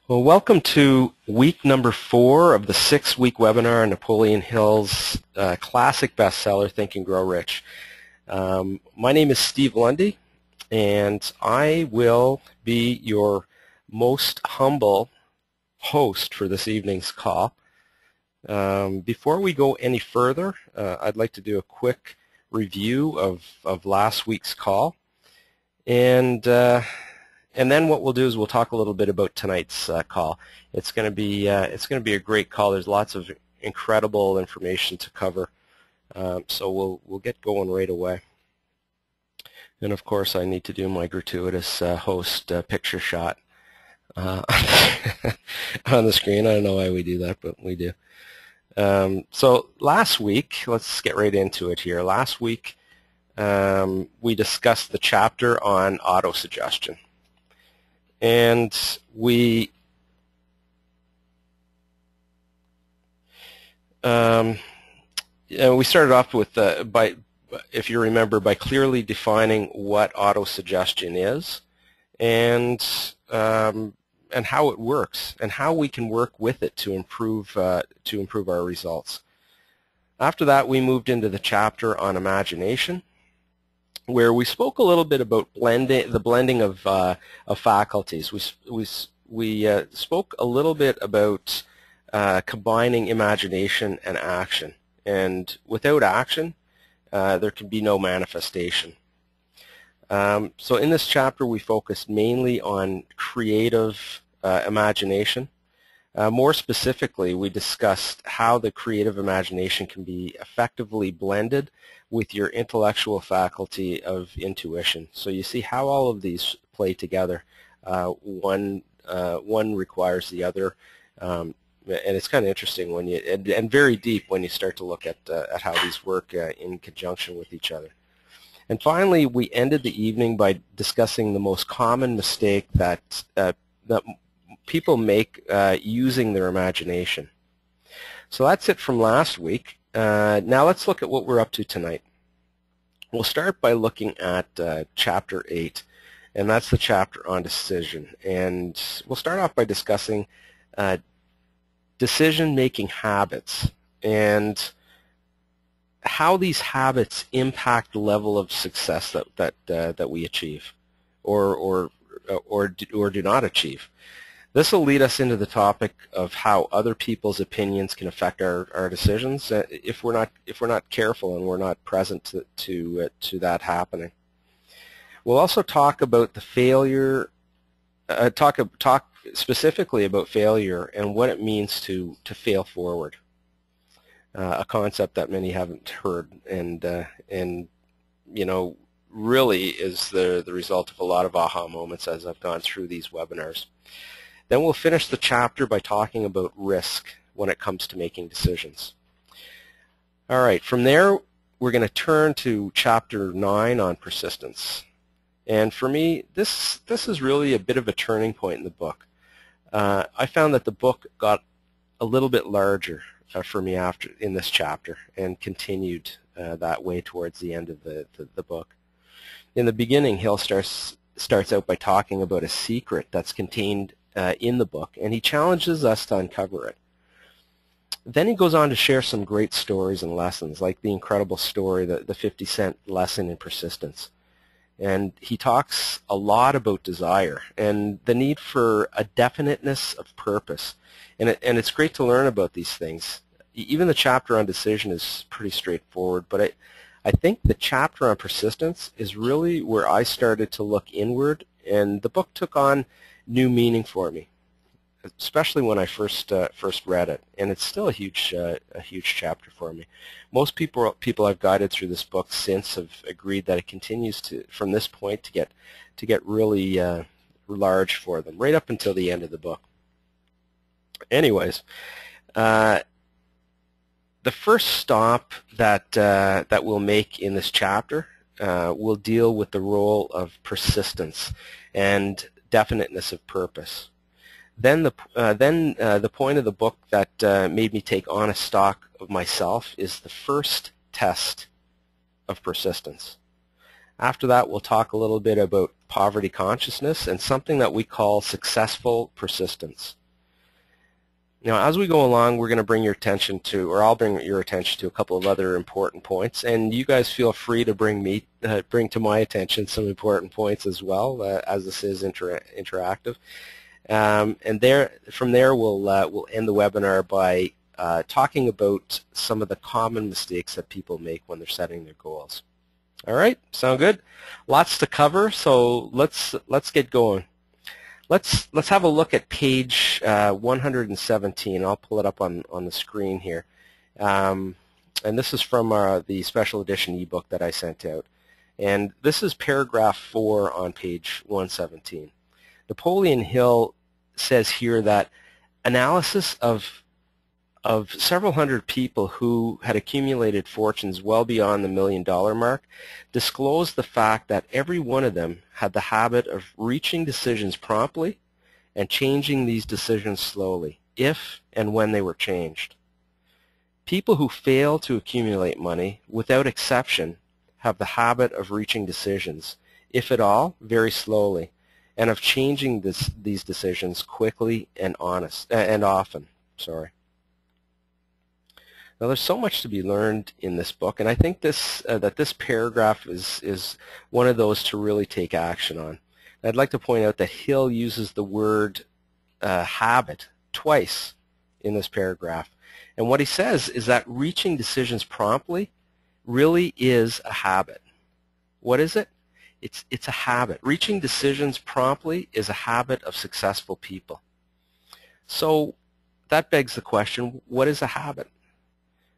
Well, welcome to week number 4 of the 6-week webinar on Napoleon Hill's classic bestseller, Think and Grow Rich. My name is Steve Lundy, and I will be your most humble host for this evening's call. Before we go any further, I'd like to do a quick review of last week's call. And then what we'll do is we'll talk a little bit about tonight's call. It's going to be a great call. There's lots of incredible information to cover, so we'll get going right away. And of course, I need to do my gratuitous host picture shot on the screen. I don't know why we do that, but we do. So last week, let's get right into it here. Last week, we discussed the chapter on autosuggestion. And we started off with if you remember, by clearly defining what autosuggestion is, and how it works, and how we can work with it to improve our results. After that, we moved into the chapter on imagination, where we spoke a little bit about the blending of faculties. We spoke a little bit about combining imagination and action. And without action, there can be no manifestation. So in this chapter, we focused mainly on creative imagination. More specifically, we discussed how the creative imagination can be effectively blended with your intellectual faculty of intuition. So you see how all of these play together. One requires the other, and it's kind of interesting when you and very deep when you start to look at how these work in conjunction with each other. And finally, we ended the evening by discussing the most common mistake that people make using their imagination. So that's it from last week. Now let's look at what we're up to tonight. We'll start by looking at Chapter 8, and that's the chapter on decision. And we'll start off by discussing decision-making habits and how these habits impact the level of success that we achieve or do not achieve. This will lead us into the topic of how other people's opinions can affect our decisions if we're not careful and we're not present to that happening. We'll also talk about the failure, talk specifically about failure and what it means to fail forward, a concept that many haven't heard, and you know, really is the result of a lot of aha moments as I've gone through these webinars. Then we'll finish the chapter by talking about risk when it comes to making decisions. All right, from there, we're going to turn to Chapter 9 on persistence. And for me, this is really a bit of a turning point in the book. I found that the book got a little bit larger for me in this chapter and continued that way towards the end of the book. In the beginning, Hill starts out by talking about a secret that's contained in the book, and he challenges us to uncover it. Then he goes on to share some great stories and lessons, like the incredible story, the 50-cent lesson in persistence. And he talks a lot about desire and the need for a definiteness of purpose. And it's great to learn about these things. Even the chapter on decision is pretty straightforward, but I think the chapter on persistence is really where I started to look inward, and the book took on new meaning for me, especially when I first read it, and it's still a huge chapter for me. Most people I've guided through this book since have agreed that it continues to, from this point, to get really large for them, right up until the end of the book. Anyways, the first stop that we'll make in this chapter will deal with the role of persistence and definiteness of purpose. Then the point of the book that made me take honest stock of myself is the first test of persistence. After that, we'll talk a little bit about poverty consciousness, and something that we call successful persistence. Now, as we go along, we're going to bring your attention to, or I'll bring your attention to a couple of other important points, and you guys feel free to bring to my attention some important points as well, as this is interactive. And from there, we'll end the webinar by talking about some of the common mistakes that people make when they're setting their goals. All right, sound good? Lots to cover, so let's get going. Let's have a look at page 117. I'll pull it up on the screen here. And this is from the special edition ebook that I sent out. And this is paragraph 4 on page 117. Napoleon Hill says here that analysis of several hundred people who had accumulated fortunes well beyond the $1 million mark disclosed the fact that every one of them had the habit of reaching decisions promptly and changing these decisions slowly, if and when they were changed. People who fail to accumulate money, without exception, have the habit of reaching decisions, if at all, very slowly, and of changing these decisions quickly and often. Now, there's so much to be learned in this book, and I think that this paragraph is one of those to really take action on. I'd like to point out that Hill uses the word habit twice in this paragraph, and what he says is that reaching decisions promptly really is a habit. What is it? It's a habit. Reaching decisions promptly is a habit of successful people. So that begs the question, what is a habit?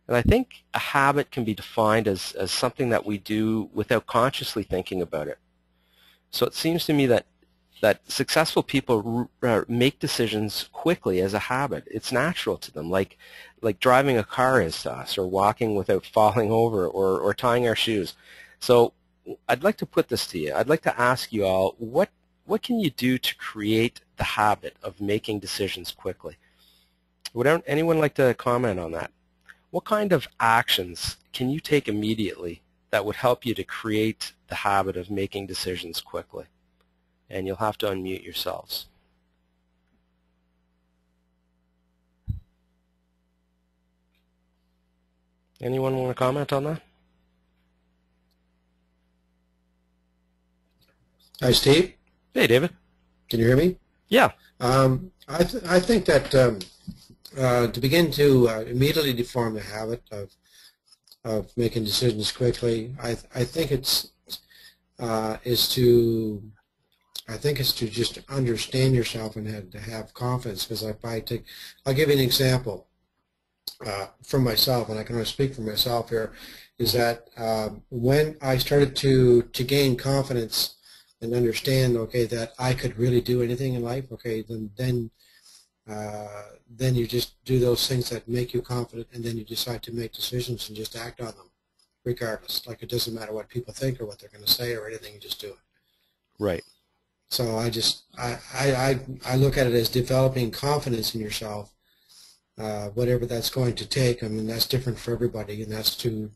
And I think a habit can be defined as something that we do without consciously thinking about it. So it seems to me that successful people make decisions quickly as a habit. It's natural to them, like driving a car is to us, or walking without falling over, or tying our shoes. So I'd like to put this to you. I'd like to ask you all, what can you do to create the habit of making decisions quickly? Would anyone like to comment on that? What kind of actions can you take immediately that would help you to create the habit of making decisions quickly? And you'll have to unmute yourselves. Anyone want to comment on that? Hi, Steve. Hey, David. Can you hear me? Yeah. I think that to begin to immediately deform the habit of making decisions quickly, I think it's to just understand yourself and to have confidence. Because I'll give you an example from myself, and I can only speak for myself here, is that when I started to gain confidence and understand, okay, that I could really do anything in life, okay, then you just do those things that make you confident, and then you decide to make decisions and just act on them, regardless. Like, it doesn't matter what people think or what they're going to say or anything, you just do it. Right. So I look at it as developing confidence in yourself, whatever that's going to take. I mean, that's different for everybody, and that's to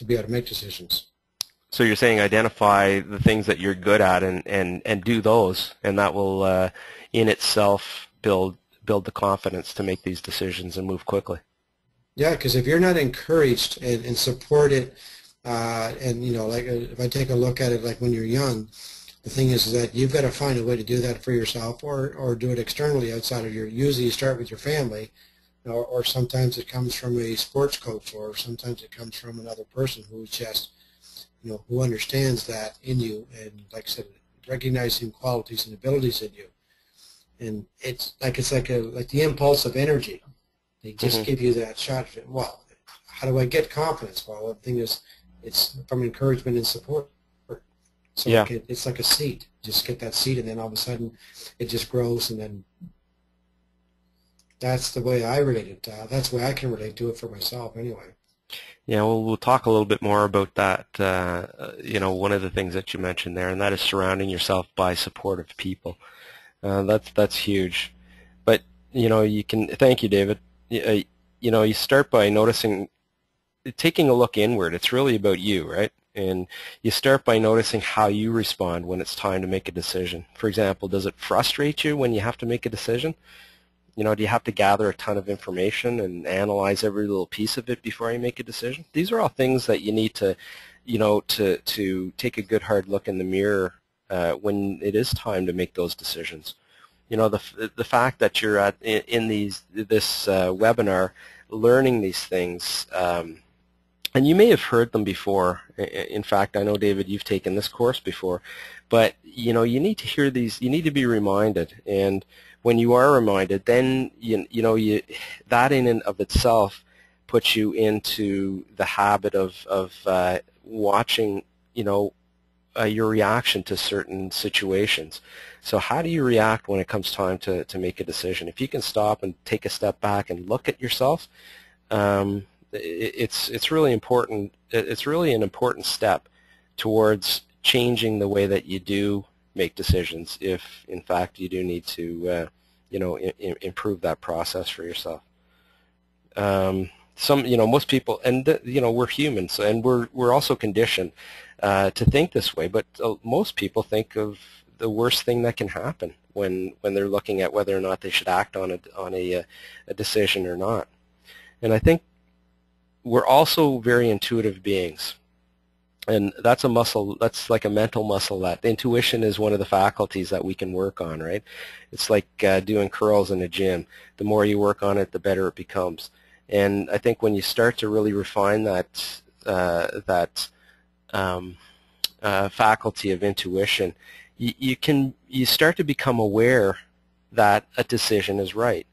be able to make decisions. So you're saying identify the things that you're good at and do those, and that will in itself build the confidence to make these decisions and move quickly. Yeah, because if you're not encouraged and supported, and like if I take a look at it, like when you're young, the thing is that you've got to find a way to do that for yourself, or do it externally outside of usually you start with your family, or sometimes it comes from a sports coach, or sometimes it comes from another person who's just, who understands that in you, and like I said, recognizing qualities and abilities in you. And it's like the impulse of energy. They just give you that shot. Well, how do I get confidence? Well, the thing is, it's from encouragement and support. So yeah, it's like a seed. Just get that seed, and then all of a sudden, it just grows, and then that's the way I relate it. That's the way I can relate to it for myself, anyway. Yeah, well, we'll talk a little bit more about that. One of the things that you mentioned there, and that is surrounding yourself by supportive people. That's huge. But you can. Thank you, David. You start by noticing, taking a look inward. It's really about you, right? And you start by noticing how you respond when it's time to make a decision. For example, does it frustrate you when you have to make a decision? You know, do you have to gather a ton of information and analyze every little piece of it before you make a decision? These are all things that you need to, you know, to take a good hard look in the mirror when it is time to make those decisions. You know, the fact that you're in this webinar learning these things, and you may have heard them before. In fact, I know, David, you've taken this course before, but you know, you need to hear these. You need to be reminded, and when you are reminded, then that in and of itself puts you into the habit of watching, you know, your reaction to certain situations. So how do you react when it comes time to make a decision? If you can stop and take a step back and look at yourself, it's really important. It's really an important step towards changing the way that you do make decisions, if in fact you do need to you know, improve that process for yourself. You know, most people, and you know, we're humans, and we're also conditioned to think this way, but most people think of the worst thing that can happen when they're looking at whether or not they should act on a decision or not. And I think we're also very intuitive beings, and that's a muscle. That's like a mental muscle. That intuition is one of the faculties that we can work on, right? It's like doing curls in a gym. The more you work on it, the better it becomes. And I think when you start to really refine that faculty of intuition, you start to become aware that a decision is right.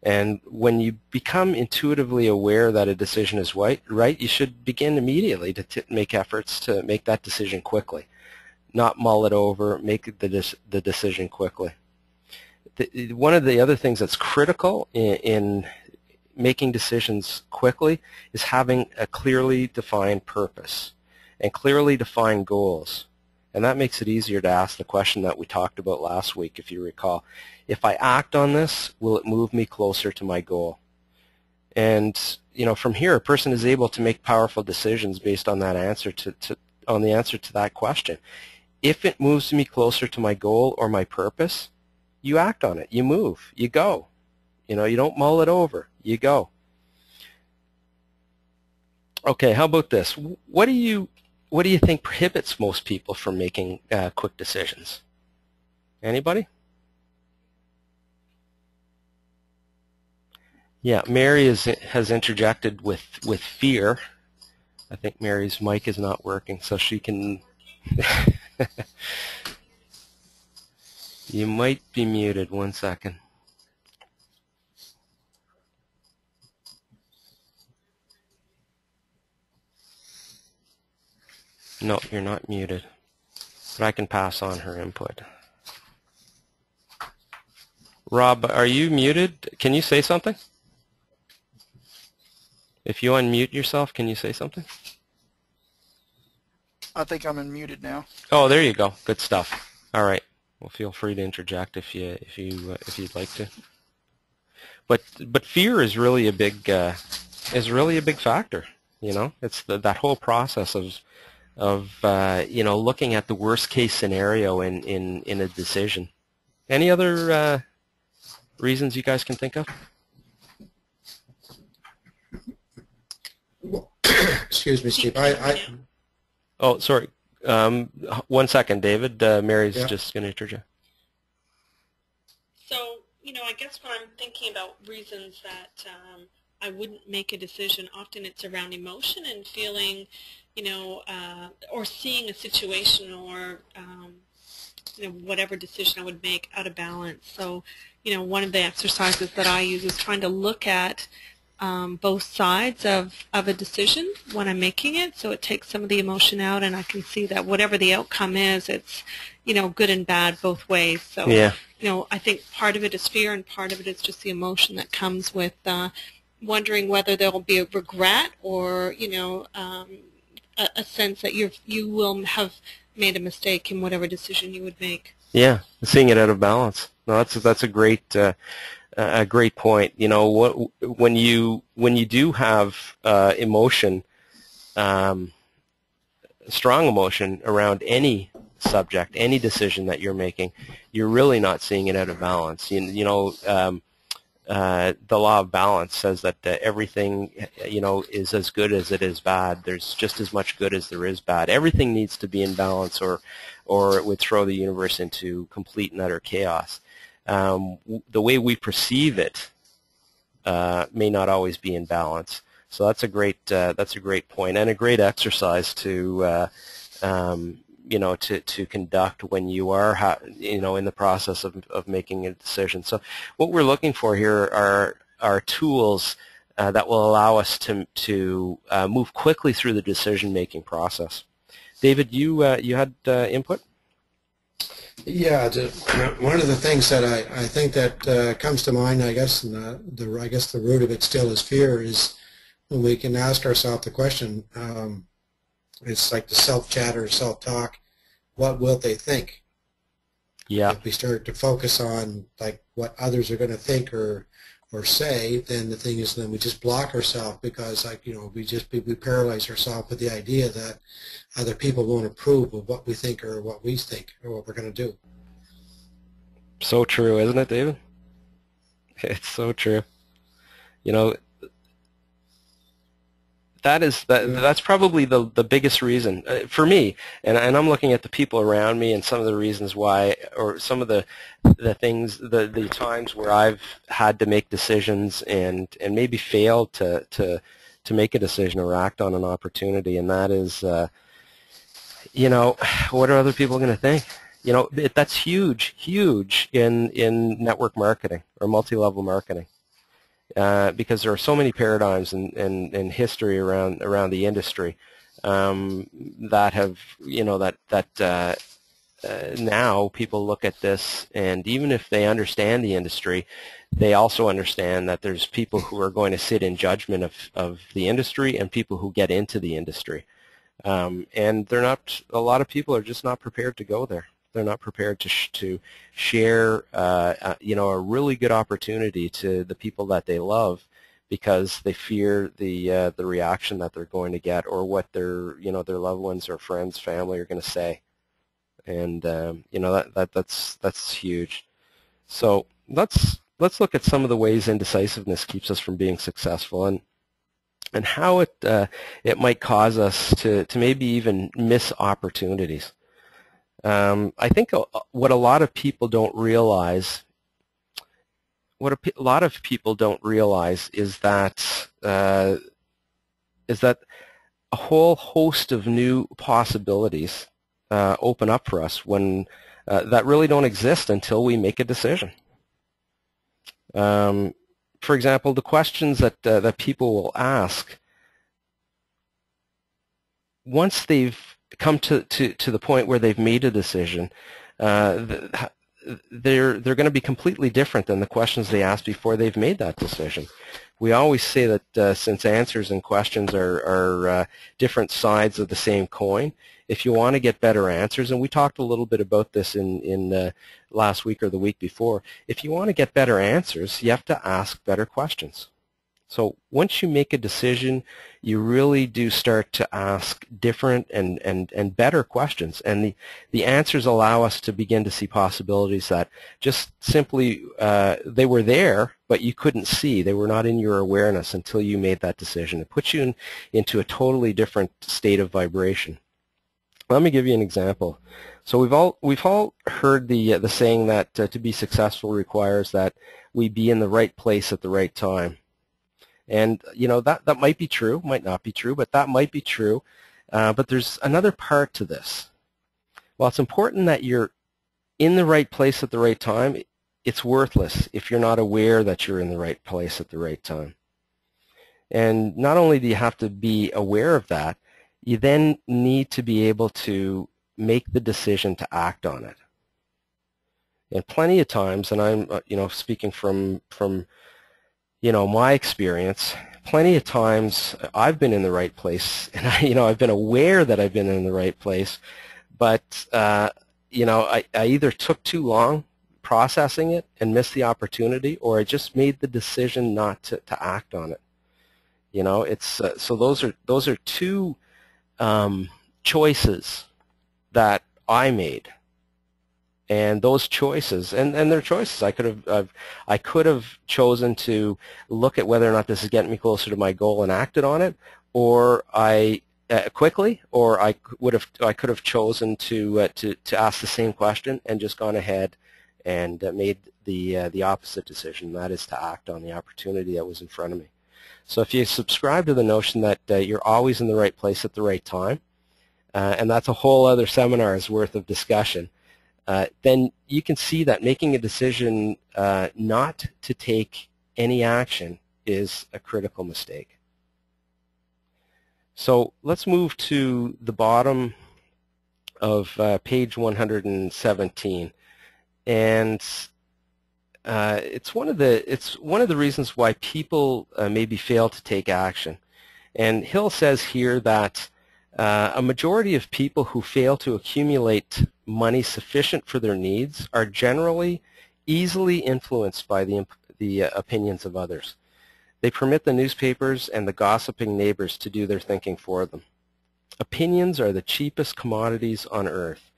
And when you become intuitively aware that a decision is right, you should begin immediately to make efforts to make that decision quickly, not mull it over, make the decision quickly. One of the other things that's critical in making decisions quickly is having a clearly defined purpose and clearly defined goals. And that makes it easier to ask the question that we talked about last week, if you recall. If I act on this, will it move me closer to my goal? And you know, from here, a person is able to make powerful decisions based on that answer on the answer to that question. If it moves me closer to my goal or my purpose, you act on it. You move. You go. You know, you don't mull it over. You go. Okay, how about this? What do you think prohibits most people from making quick decisions? Anybody? Yeah, Mary has interjected with fear. I think Mary's mic is not working, so she can. You might be muted. 1 second. No, you're not muted, but I can pass on her input. Rob, are you muted? Can you say something? If you unmute yourself, can you say something? I think I'm unmuted now. Oh, there you go. Good stuff. All right. Well, feel free to interject if you'd like to. But fear is really a big factor. You know, it's that whole process of you know, looking at the worst case scenario in a decision. Any other reasons you guys can think of? Excuse me, Steve. Oh, sorry. 1 second, David. Mary's just going to interject. So, you know, I guess when I'm thinking about reasons that I wouldn't make a decision, often it's around emotion and feeling, you know, or seeing a situation or, you know, whatever decision I would make out of balance. So, you know, one of the exercises that I use is trying to look at both sides of a decision when I'm making it, so it takes some of the emotion out, and I can see that whatever the outcome is, it's, you know, good and bad both ways. So, yeah. You know, I think part of it is fear, and part of it is just the emotion that comes with wondering whether there will be a regret or, you know, a sense that you will have made a mistake in whatever decision you would make. Yeah, seeing it out of balance. No, that's a great point. You know, when you do have emotion strong emotion around any subject, any decision that you're making, you're really not seeing it out of balance. The law of balance says that everything, is as good as it is bad. There's just as much good as there is bad. Everything needs to be in balance, or it would throw the universe into complete and utter chaos. The way we perceive it may not always be in balance. So that's a great point, and a great exercise to to conduct when you are in the process of making a decision. So what we're looking for here are tools that will allow us to move quickly through the decision-making process. David, you had input? Yeah, one of the things that I think that comes to mind, I guess, and I guess the root of it still is fear, is when we can ask ourselves the question, it's like the self-chat or self-talk, what will they think? Yeah. If we start to focus on like what others are going to think or say, then the thing is, then we just block ourselves, because we paralyze ourselves with the idea that other people won't approve of what we think or what we think or what we're going to do. So true, isn't it, David? It's so true. That's probably the biggest reason for me, and I'm looking at the people around me and some of the reasons why, or some of the things, the times where I've had to make decisions and maybe failed to make a decision or act on an opportunity, and that is, what are other people going to think? That's huge in network marketing or multi-level marketing. Because there are so many paradigms and history around the industry that have, now people look at this, and even if they understand the industry, they also understand that there's people who are going to sit in judgment of the industry and people who get into the industry, and a lot of people are just not prepared to go there. They're not prepared to share, a really good opportunity to the people that they love, because they fear the reaction that they're going to get, or what their loved ones or friends, family are going to say, and that's huge. So let's look at some of the ways indecisiveness keeps us from being successful, and how it might cause us to maybe even miss opportunities. I think what a lot of people don't realize, is that a whole host of new possibilities open up for us when that really don't exist until we make a decision. For example, the questions that people will ask once they've come to the point where they've made a decision, they're going to be completely different than the questions they asked before they've made that decision. We always say that since answers and questions are different sides of the same coin, if you want to get better answers, and we talked a little bit about this in last week or the week before, if you want to get better answers, you have to ask better questions. So once you make a decision, you really do start to ask different and better questions, and the answers allow us to begin to see possibilities that just simply they were there, but you couldn't see. They were not in your awareness until you made that decision. It puts you into a totally different state of vibration. Let me give you an example. So we've all heard the saying that to be successful requires that we be in the right place at the right time. And that might be true, might not be true, but that might be true. But there's another part to this. While it's important that you're in the right place at the right time, it's worthless if you're not aware that you're in the right place at the right time. And not only do you have to be aware of that, you then need to be able to make the decision to act on it. And plenty of times, and I'm speaking from my experience, plenty of times I've been in the right place, and I've been aware that I've been in the right place, but I either took too long processing it and missed the opportunity, or I just made the decision not to act on it. It's so those are two choices that I made. And those choices, and they're choices. I could have chosen to look at whether or not this is getting me closer to my goal and acted on it, or quickly, or I could have chosen to ask the same question and just gone ahead and made the opposite decision. That is to act on the opportunity that was in front of me. So if you subscribe to the notion that you're always in the right place at the right time, and that's a whole other seminar's worth of discussion, then you can see that making a decision not to take any action is a critical mistake. So let's move to the bottom of page 117, and it's one of the reasons why people maybe fail to take action. And Hill says here that a majority of people who fail to accumulate money sufficient for their needs are generally easily influenced by the opinions of others. They permit the newspapers and the gossiping neighbors to do their thinking for them. Opinions are the cheapest commodities on earth.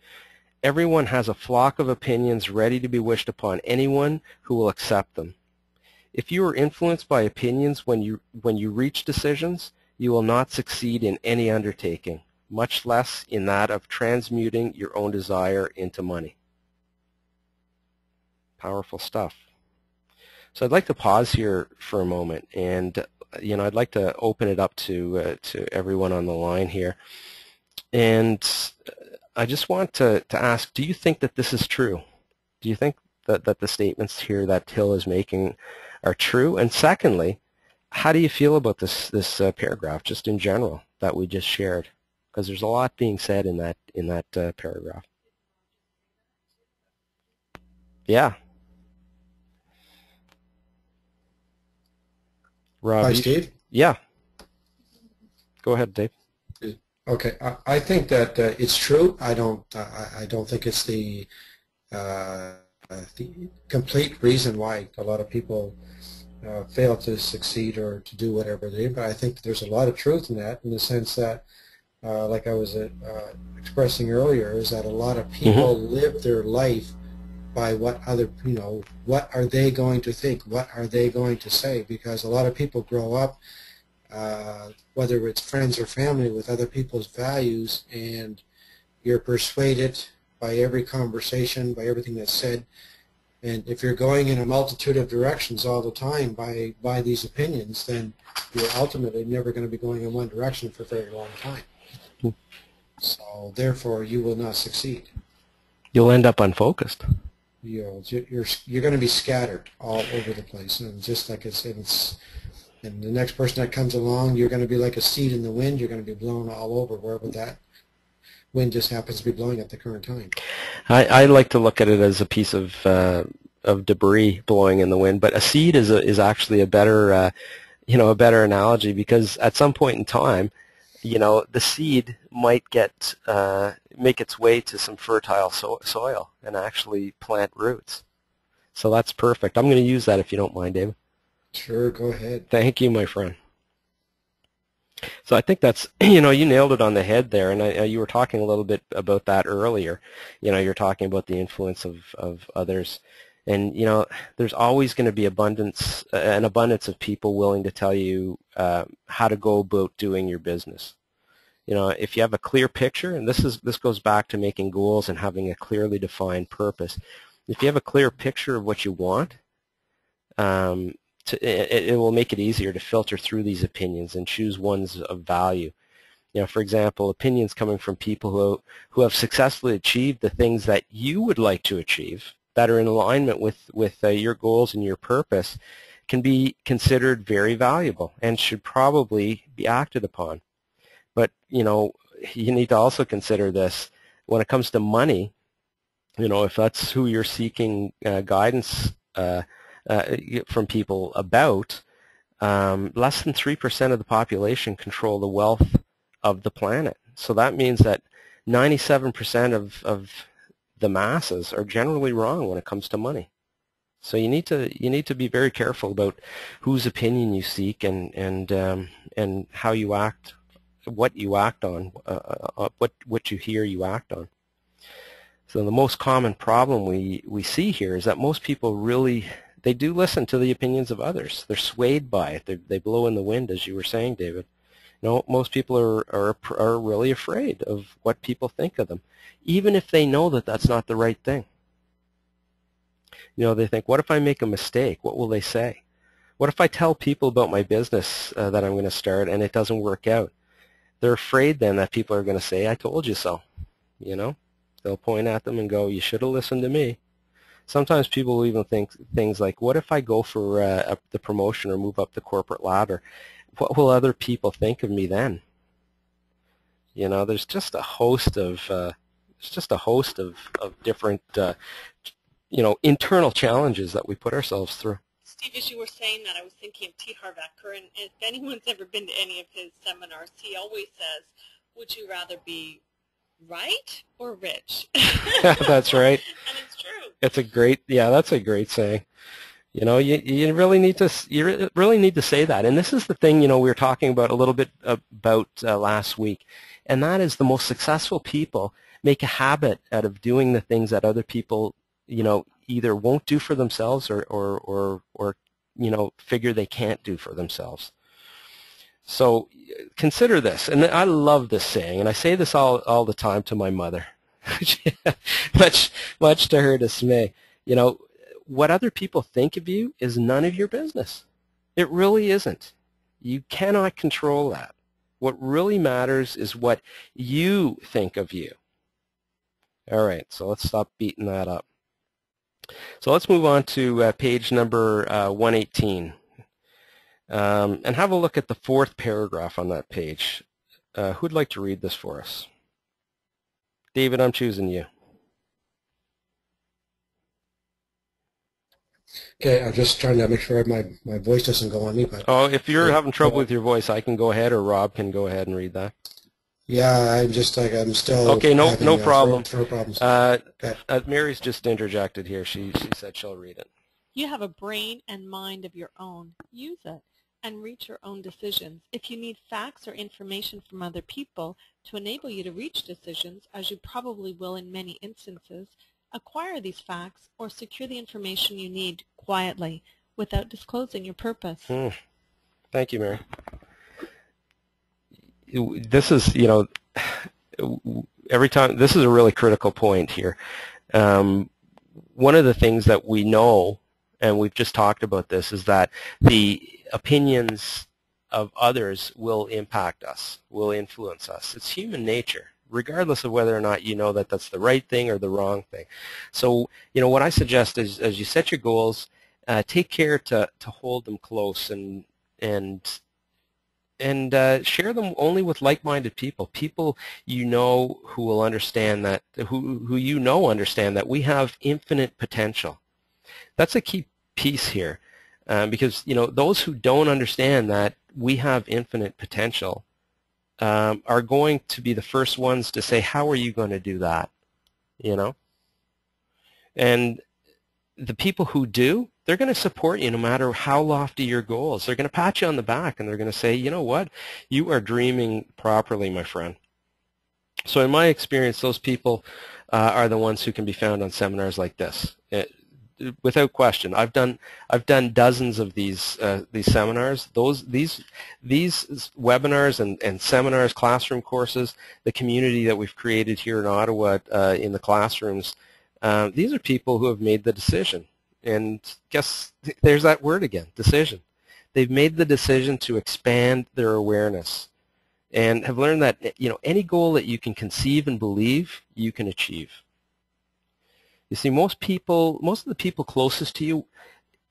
Everyone has a flock of opinions ready to be wished upon anyone who will accept them. If you are influenced by opinions when you reach decisions, you will not succeed in any undertaking, much less in that of transmuting your own desire into money. Powerful stuff. So I'd like to pause here for a moment, and I'd like to open it up to everyone on the line here. And I just want to ask, do you think that this is true? Do you think that the statements here that Hill is making are true? And secondly, how do you feel about this paragraph, just in general, that we just shared? Because there's a lot being said in that paragraph. Yeah. Rob, Hi, Steve. Yeah. Go ahead, Dave. Okay, I think that it's true. I don't think it's the complete reason why a lot of people fail to succeed or to do whatever they do. But I think there's a lot of truth in that, in the sense that, like I was expressing earlier, is that a lot of people live their life by what are they going to think, what are they going to say, because a lot of people grow up, whether it's friends or family, with other people's values, and you're persuaded by every conversation, by everything that's said. And if you're going in a multitude of directions all the time by these opinions, then you're ultimately never going to be going in one direction for a very long time. So therefore, you will not succeed. You'll end up unfocused. You're going to be scattered all over the place, and just like and the next person that comes along, you're going to be like a seed in the wind. You're going to be blown all over wherever that wind just happens to be blowing at the current time. I like to look at it as a piece of debris blowing in the wind, but a seed is actually a better a better analogy, because at some point in time, the seed might make its way to some fertile soil and actually plant roots. So that's perfect. I'm going to use that if you don't mind, David. Sure, go ahead. Thank you, my friend. So I think that's, you nailed it on the head there, and you were talking a little bit about that earlier. You're talking about the influence of others, and there's always going to be an abundance of people willing to tell you how to go about doing your business. If you have a clear picture, and this goes back to making goals and having a clearly defined purpose. If you have a clear picture of what you want, it will make it easier to filter through these opinions and choose ones of value. For example, opinions coming from people who have successfully achieved the things that you would like to achieve, that are in alignment with your goals and your purpose, can be considered very valuable and should probably be acted upon. But you need to also consider this when it comes to money. If that's who you're seeking guidance from people about, less than 3% of the population control the wealth of the planet. So that means that 97% of the masses are generally wrong when it comes to money. So you need to be very careful about whose opinion you seek and how you act what you act on, what you hear, you act on. So the most common problem we see here is that most people really, they do listen to the opinions of others. They're swayed by it. They blow in the wind, as you were saying, David. No, most people are really afraid of what people think of them, even if they know that that's not the right thing. You know, they think, what if I make a mistake? What will they say? What if I tell people about my business that I'm going to start and it doesn't work out? They're afraid then that people are going to say, I told you so. You know, they'll point at them and go, you should have listened to me. Sometimes people will even think things like, what if I go for the promotion or move up the corporate ladder? What will other people think of me then? You know, there's just a host of different you know, internal challenges that we put ourselves through. Steve, as you were saying that, I was thinking of T. Harv Eker, and if anyone's ever been to any of his seminars, he always says, would you rather be right or rich? That's right. And it's true. It's a great, yeah, that's a great saying. You know, you really need to say that. And this is the thing, you know, we were talking about a little bit about last week, and that is the most successful people make a habit out of doing the things that other people, you know, either won't do for themselves or you know, figure they can't do for themselves. So consider this, and I love this saying, and I say this all the time to my mother, much to her dismay. You know, what other people think of you is none of your business. It really isn't. You cannot control that. What really matters is what you think of you. All right, so let's stop beating that up. So let's move on to page number 118 and have a look at the fourth paragraph on that page. Who'd like to read this for us? David, I'm choosing you. Okay, I'm just trying to make sure my voice doesn't go on me. But oh, if you're having trouble with your voice, I can go ahead, or Rob can go ahead and read that. Yeah, I'm still okay. No problem. Throat problems. Okay. Mary's just interjected here. She said she'll read it. You have a brain and mind of your own. Use it and reach your own decisions. If you need facts or information from other people to enable you to reach decisions, as you probably will in many instances, acquire these facts or secure the information you need quietly without disclosing your purpose. Thank you, Mary. This is, you know, every time, this is a really critical point here. One of the things that we know, and we've just talked about this, is that the opinions of others will impact us, will influence us. It's human nature, regardless of whether or not you know that that's the right thing or the wrong thing. So, you know, what I suggest is, as you set your goals, take care to hold them close and share them only with like-minded people you know who will understand that, who you know understand that we have infinite potential. That's a key piece here, because, you know, those who don't understand that we have infinite potential are going to be the first ones to say, how are you going to do that? You know? And the people who do, they're going to support you no matter how lofty your goals. They're going to pat you on the back and they're going to say, you know what, you are dreaming properly, my friend. So in my experience, those people are the ones who can be found on seminars like this. Without question, I've done dozens of these seminars. These webinars and seminars, classroom courses, the community that we've created here in Ottawa in the classrooms. These are people who have made the decision, and guess there's that word again, decision. They've made the decision to expand their awareness, and have learned that, you know, any goal that you can conceive and believe, you can achieve. You see, most of the people closest to you,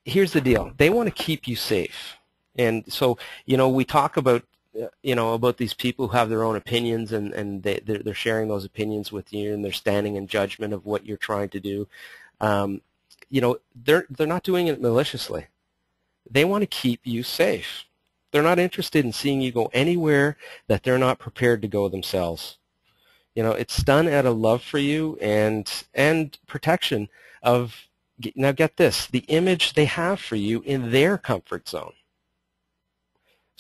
here's the deal, they want to keep you safe. And so, you know, we talk about, you know, about these people who have their own opinions, and they're sharing those opinions with you, and they're standing in judgment of what you're trying to do. You know, they're not doing it maliciously. They want to keep you safe. They're not interested in seeing you go anywhere that they're not prepared to go themselves. You know, it's done out of love for you and protection of, now get this, the image they have for you in their comfort zone.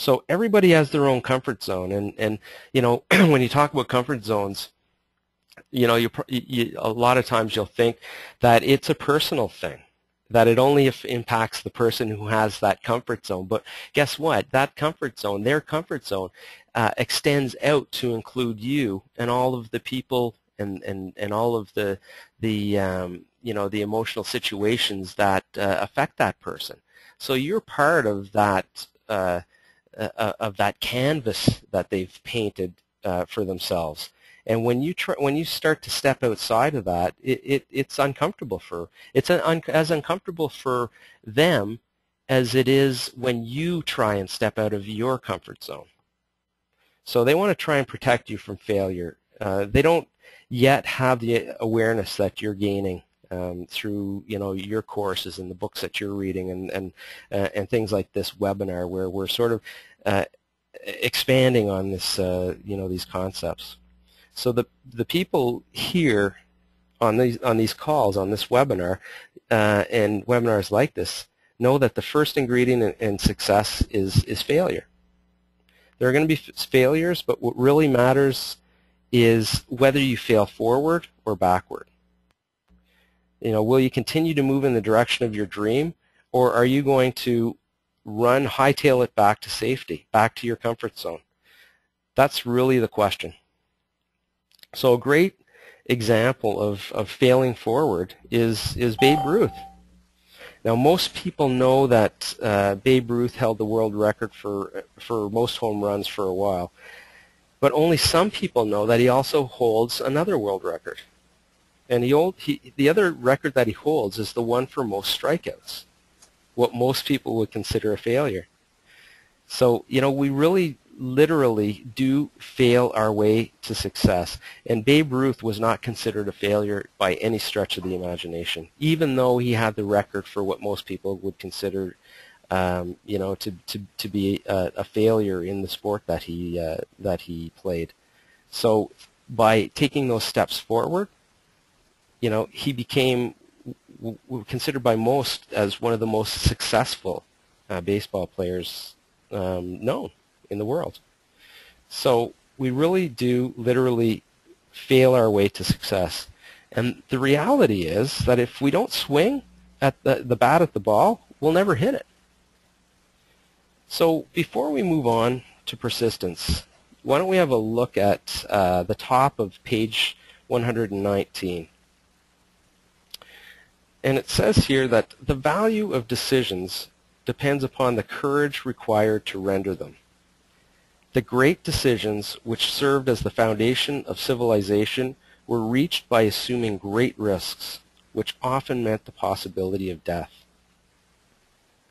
So everybody has their own comfort zone, and you know, when you talk about comfort zones, you know, a lot of times you'll think that it's a personal thing, that it only impacts the person who has that comfort zone. But guess what? That comfort zone, their comfort zone, extends out to include you and all of the people and all of the you know, the emotional situations that affect that person. So you're part of that canvas that they've painted for themselves. And when you start to step outside of that, it's uncomfortable as uncomfortable for them as it is when you try and step out of your comfort zone. So they want to try and protect you from failure. They don't yet have the awareness that you're gaining through, you know, your courses and the books that you're reading and things like this webinar, where we're sort of expanding on this, you know, these concepts. So the people here on these calls, on this webinar, and webinars like this, know that the first ingredient in success is failure. There are going to be failures, but what really matters is whether you fail forward or backward. You know, will you continue to move in the direction of your dream, or are you going to hightail it back to safety, back to your comfort zone? That's really the question. So a great example of failing forward is Babe Ruth. Now, most people know that Babe Ruth held the world record for most home runs for a while, but only some people know that he also holds another world record. And the other record that he holds is the one for most strikeouts, what most people would consider a failure. So, you know, we really literally do fail our way to success. And Babe Ruth was not considered a failure by any stretch of the imagination, even though he had the record for what most people would consider, you know, to be a failure in the sport that he played. So by taking those steps forward, you know, he became considered by most as one of the most successful baseball players known in the world. So we really do literally fail our way to success. And the reality is that if we don't swing at the bat at the ball, we'll never hit it. So before we move on to persistence, why don't we have a look at the top of page 119. And it says here that the value of decisions depends upon the courage required to render them. The great decisions which served as the foundation of civilization were reached by assuming great risks, which often meant the possibility of death.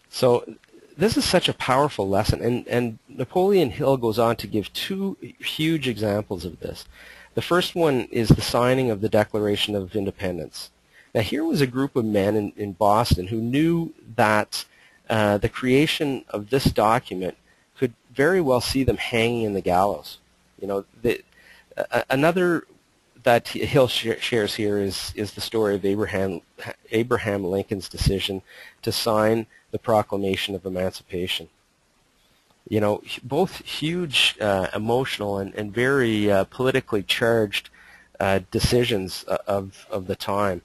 So this is such a powerful lesson, and Napoleon Hill goes on to give two huge examples of this. The first one is the signing of the Declaration of Independence. Now, here was a group of men in Boston who knew that the creation of this document could very well see them hanging in the gallows. You know, another that Hill shares here is the story of Abraham Lincoln's decision to sign the Proclamation of Emancipation. You know, both huge emotional and very politically charged decisions of the time.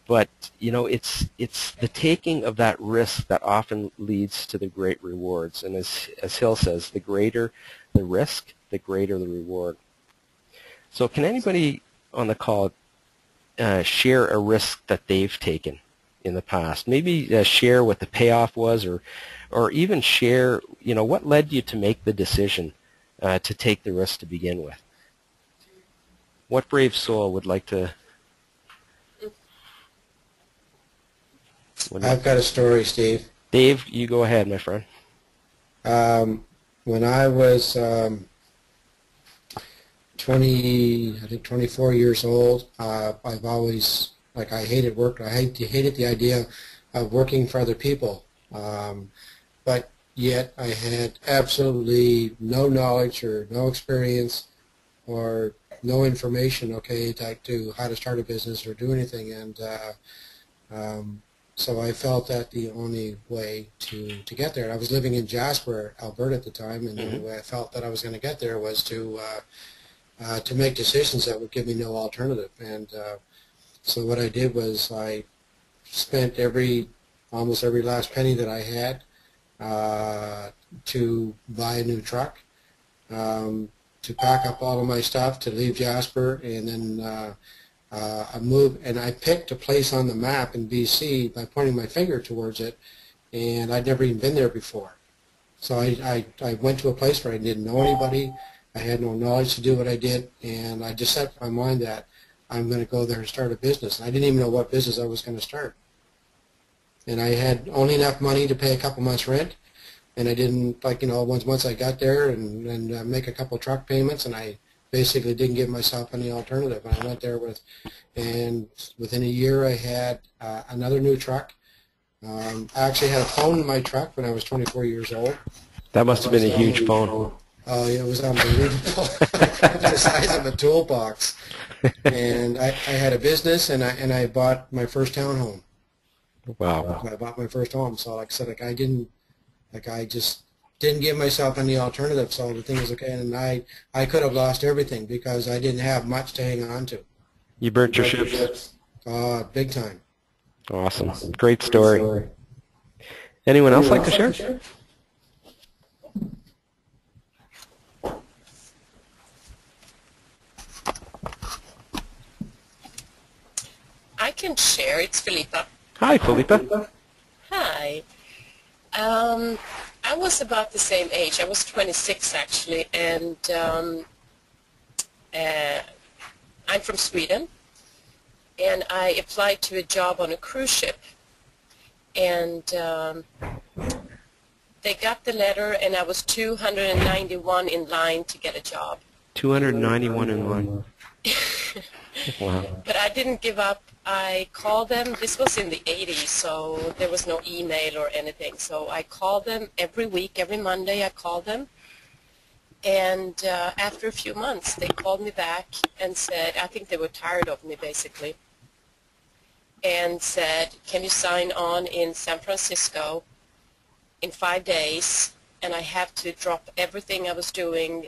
But, you know, it's the taking of that risk that often leads to the great rewards. And as Hill says, the greater the risk, the greater the reward. So can anybody on the call share a risk that they've taken in the past? Maybe share what the payoff was, or even share, you know, what led you to make the decision to take the risk to begin with. What brave soul would like to... I've got a story, Steve. Dave, you go ahead, my friend. When I was 24 years old, I've always, like, I hated work. I hated the idea of working for other people. But yet I had absolutely no knowledge or no experience or no information, okay, to how to start a business or do anything. And So I felt that the only way to get there, and I was living in Jasper, Alberta at the time, and the only way I felt that I was going to get there was to make decisions that would give me no alternative. And so what I did was I spent almost every last penny that I had to buy a new truck, to pack up all of my stuff, to leave Jasper, and then I moved, and I picked a place on the map in BC by pointing my finger towards it, and I'd never even been there before. So I went to a place where I didn't know anybody, I had no knowledge to do what I did, and I just set my mind that I'm going to go there and start a business. And I didn't even know what business I was going to start. And I had only enough money to pay a couple months' rent, and I didn't, once I got there and make a couple truck payments, and I basically didn't give myself any alternative. And I went there and within a year I had another new truck. I actually had a phone in my truck when I was 24 years old. That must have been a huge phone. Oh, yeah, it was unbelievable. The size of a toolbox. And I had a business, and I bought my first townhome. Wow. I bought my first home. So like I said, I just didn't give myself any alternative. So the thing is, okay, and I could have lost everything because I didn't have much to hang on to. You burnt your ships? Big time. Awesome. Great story. Anyone else like to share? I can share. It's Philippa. Hi, Philippa. Hi. I was about the same age. I was 26 actually, and I'm from Sweden. And I applied to a job on a cruise ship, and they got the letter, and I was 291 in line to get a job. 291 in line. Wow. But I didn't give up. I called them. This was in the 80s, so there was no email or anything. So I called them every week, every Monday I called them. And after a few months, they called me back and said, I think they were tired of me basically, and said, can you sign on in San Francisco in 5 days? And I have to drop everything I was doing,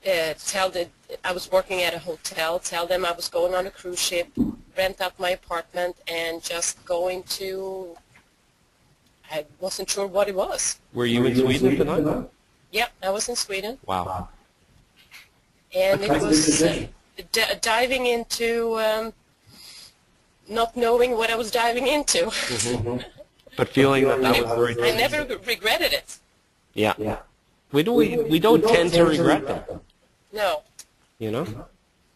tell that I was working at a hotel, tell them I was going on a cruise ship, rent out my apartment, and just going to, I wasn't sure what it was. Were you in Sweden at the time? Yeah, I was in Sweden. Wow. And it was diving into not knowing what I was diving into. But feeling that was the right I thing. never regretted it. Yeah. We don't tend to regret them. No. You know?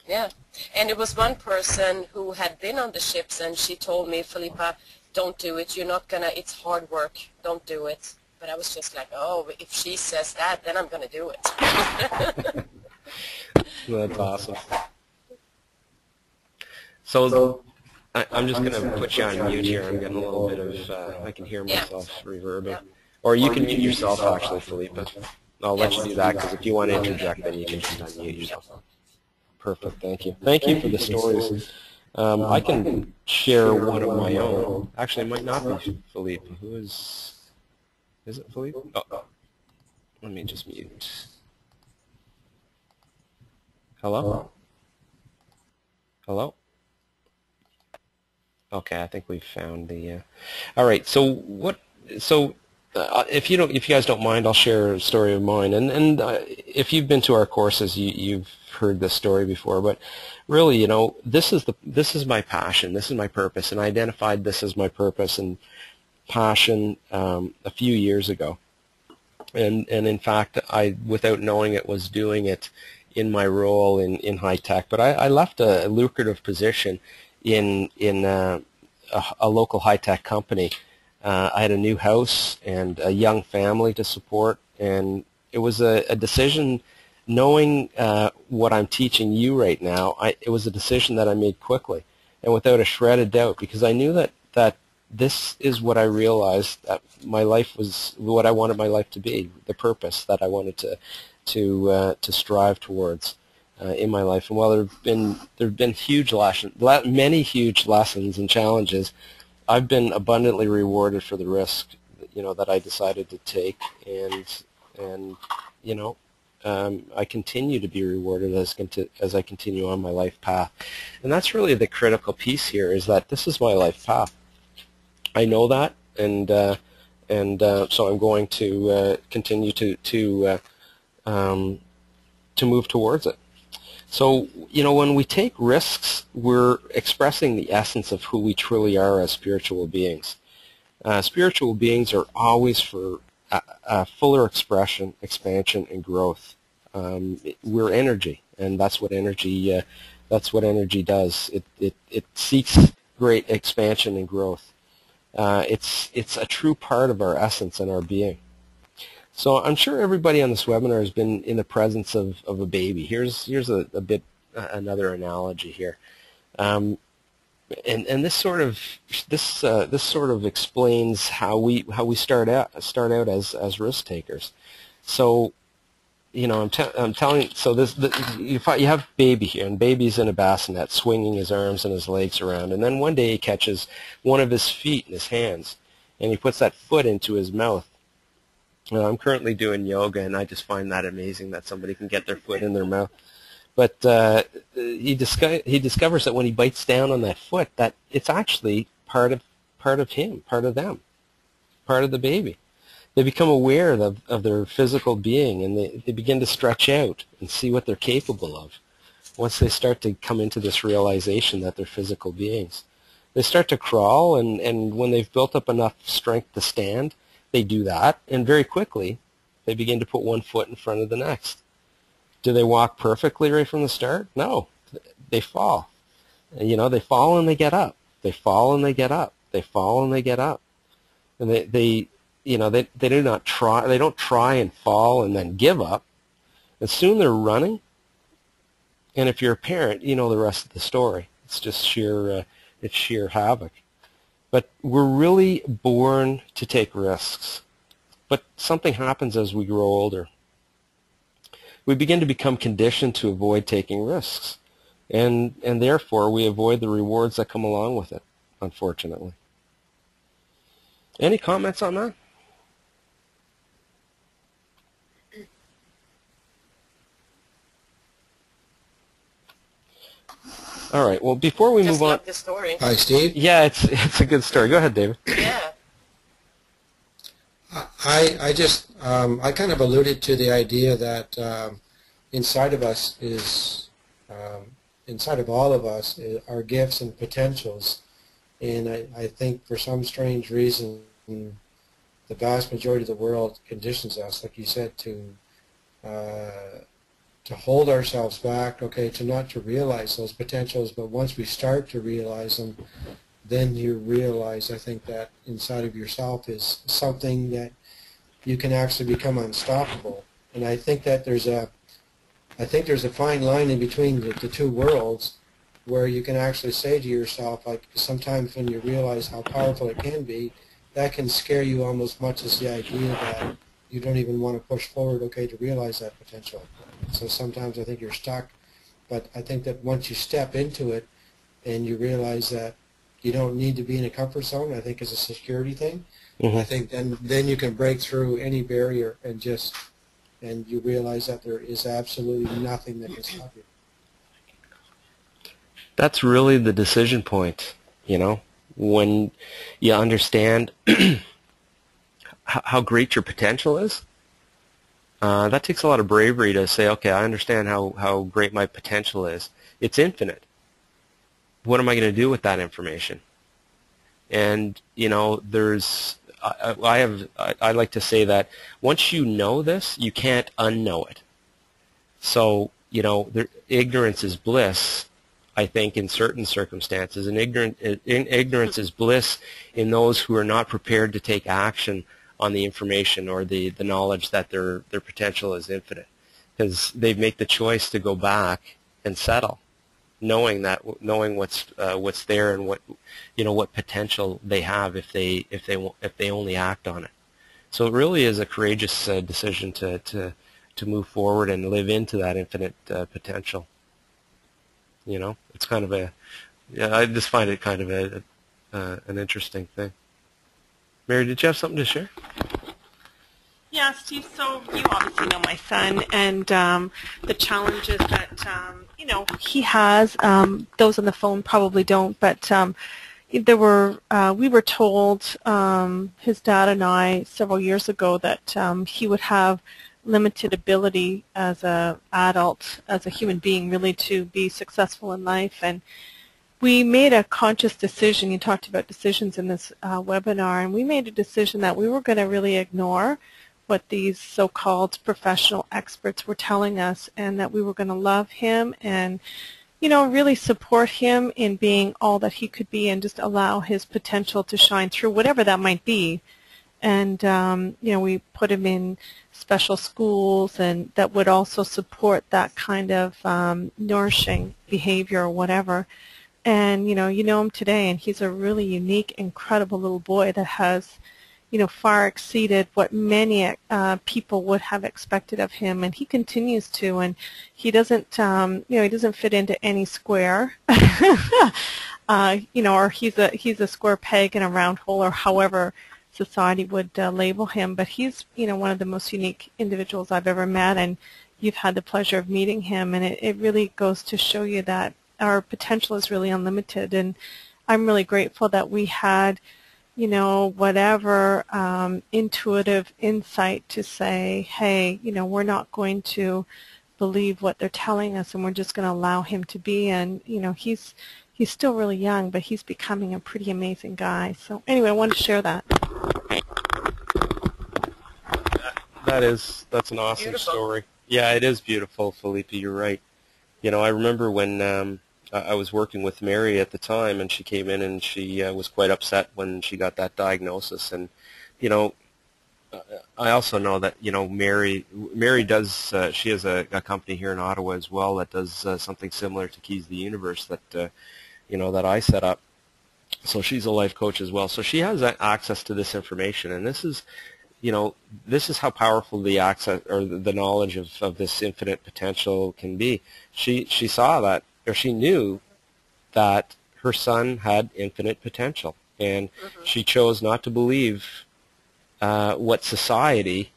Yeah. And it was one person who had been on the ships, and she told me, Philippa, don't do it. You're not going to, it's hard work. Don't do it. But I was just like, oh, if she says that, then I'm going to do it. That's awesome. So I'm just going to put you on mute here. I'm getting a little bit of, I can hear myself reverbing. Yeah. Or you can mute yourself, actually, Philippa. I'll let you do that, because if you want to interject, then you can just unmute yourself. Perfect, thank you. Thank you for the stories. I can share one of my own. Actually, it might not be Philippa. Who is it Philippa? Oh, let me just mute. Hello? Hello? Okay, I think we've found the. All right. So if you guys don't mind, I'll share a story of mine. And if you've been to our courses, you've heard this story before. But really, this is my passion. This is my purpose, and I identified this as my purpose and passion a few years ago. And in fact, I, without knowing it, was doing it in my role in high tech. But I left a lucrative position in a local high tech company. I had a new house and a young family to support, and it was a decision, knowing what I'm teaching you right now, it was a decision that I made quickly and without a shred of doubt, because I knew that this is what I realized that my life was, what I wanted my life to be, the purpose that I wanted to strive towards. in my life. And while there've been many huge lessons and challenges, I've been abundantly rewarded for the risk, that I decided to take, and I continue to be rewarded as I continue on my life path. And that's really the critical piece here, is that this is my life path. I know that, and so I'm going to continue to move towards it. So, when we take risks, we're expressing the essence of who we truly are as spiritual beings. Spiritual beings are always for fuller expression, expansion, and growth. We're energy, and that's what energy does. It seeks great expansion and growth. It's a true part of our essence and our being. So I'm sure everybody on this webinar has been in the presence of a baby. Here's another analogy here, and this sort of explains how we start out as risk takers. So, I'm telling. So you have baby here, and baby's in a bassinet, swinging his arms and his legs around, and then one day he catches one of his feet in his hands, and he puts that foot into his mouth. I'm currently doing yoga, and I just find that amazing that somebody can get their foot in their mouth. But he discovers that when he bites down on that foot, that it's actually part of him, part of them, part of the baby. They become aware of their physical being, and they begin to stretch out and see what they're capable of. Once they start to come into this realization that they're physical beings, they start to crawl, and when they've built up enough strength to stand, they do that, and very quickly they begin to put one foot in front of the next. Do they walk perfectly right from the start? No. They fall. They fall and they get up. They fall and they get up. They fall and they get up. And they do not try. They don't try and fall and then give up. And soon they're running. And if you're a parent, you know the rest of the story. It's just sheer havoc. But we're really born to take risks. But something happens as we grow older. We begin to become conditioned to avoid taking risks. And therefore, we avoid the rewards that come along with it, unfortunately. Any comments on that? All right. Well, before we move on, love the story. Hi, Steve. Yeah, it's a good story. Go ahead, David. Yeah. I kind of alluded to the idea that inside of us is inside of all of us are gifts and potentials, and I think for some strange reason the vast majority of the world conditions us, like you said, to hold ourselves back, to not to realize those potentials. But once we start to realize them, then you realize, I think, that inside of yourself is something that you can actually become unstoppable. And I think that there's a fine line in between the two worlds, where you can actually say to yourself, like, sometimes when you realize how powerful it can be, that can scare you almost much as the idea that you don't even want to push forward, to realize that potential. So sometimes I think you're stuck, but I think that once you step into it and you realize that you don't need to be in a comfort zone, I think is a security thing. Mm-hmm. I think then you can break through any barrier and you realize that there is absolutely nothing that can stop you. That's really the decision point, when you understand how great your potential is. That takes a lot of bravery to say, okay, I understand how great my potential is. It's infinite. What am I going to do with that information? And, I like to say that once you know this, you can't unknow it. So, ignorance is bliss, I think, in certain circumstances. And ignorance is bliss in those who are not prepared to take action on the information or the knowledge that their potential is infinite, because they make the choice to go back and settle, knowing what's there and what potential they have if they only act on it. So it really is a courageous decision to move forward and live into that infinite potential. It's kind of I just find it kind of an interesting thing. Mary, did you have something to share? Yeah, Steve, so you obviously know my son and the challenges that, he has. Those on the phone probably don't, but we were told, his dad and I, several years ago, that he would have limited ability as an adult, as a human being, really to be successful in life. And we made a conscious decision. You talked about decisions in this webinar, and we made a decision that we were going to really ignore what these so-called professional experts were telling us, and that we were going to love him and, really support him in being all that he could be and just allow his potential to shine through, whatever that might be. And, we put him in special schools and that would also support that kind of nourishing behavior or whatever. And, you know him today, and he's a really unique, incredible little boy that has, far exceeded what many people would have expected of him, and he continues to. And he doesn't, he doesn't fit into any square, or he's a square peg in a round hole, or however society would label him. But he's, one of the most unique individuals I've ever met, and you've had the pleasure of meeting him, and it really goes to show you that our potential is really unlimited. And I'm really grateful that we had, whatever intuitive insight to say, hey, we're not going to believe what they're telling us, and we're just going to allow him to be. And, he's still really young, but he's becoming a pretty amazing guy. So anyway, I wanted to share that. That's an awesome Beautiful. story. Yeah, it is beautiful, Felipe. You're right. I remember when I was working with Mary at the time, and she came in and she was quite upset when she got that diagnosis. And, I also know that, Mary does, she has a company here in Ottawa as well that does something similar to Keys to the Universe that, that I set up. So she's a life coach as well. So she has access to this information, and this is, this is how powerful the access or the knowledge of this infinite potential can be. She saw that, or she knew that her son had infinite potential, and she chose not to believe what society,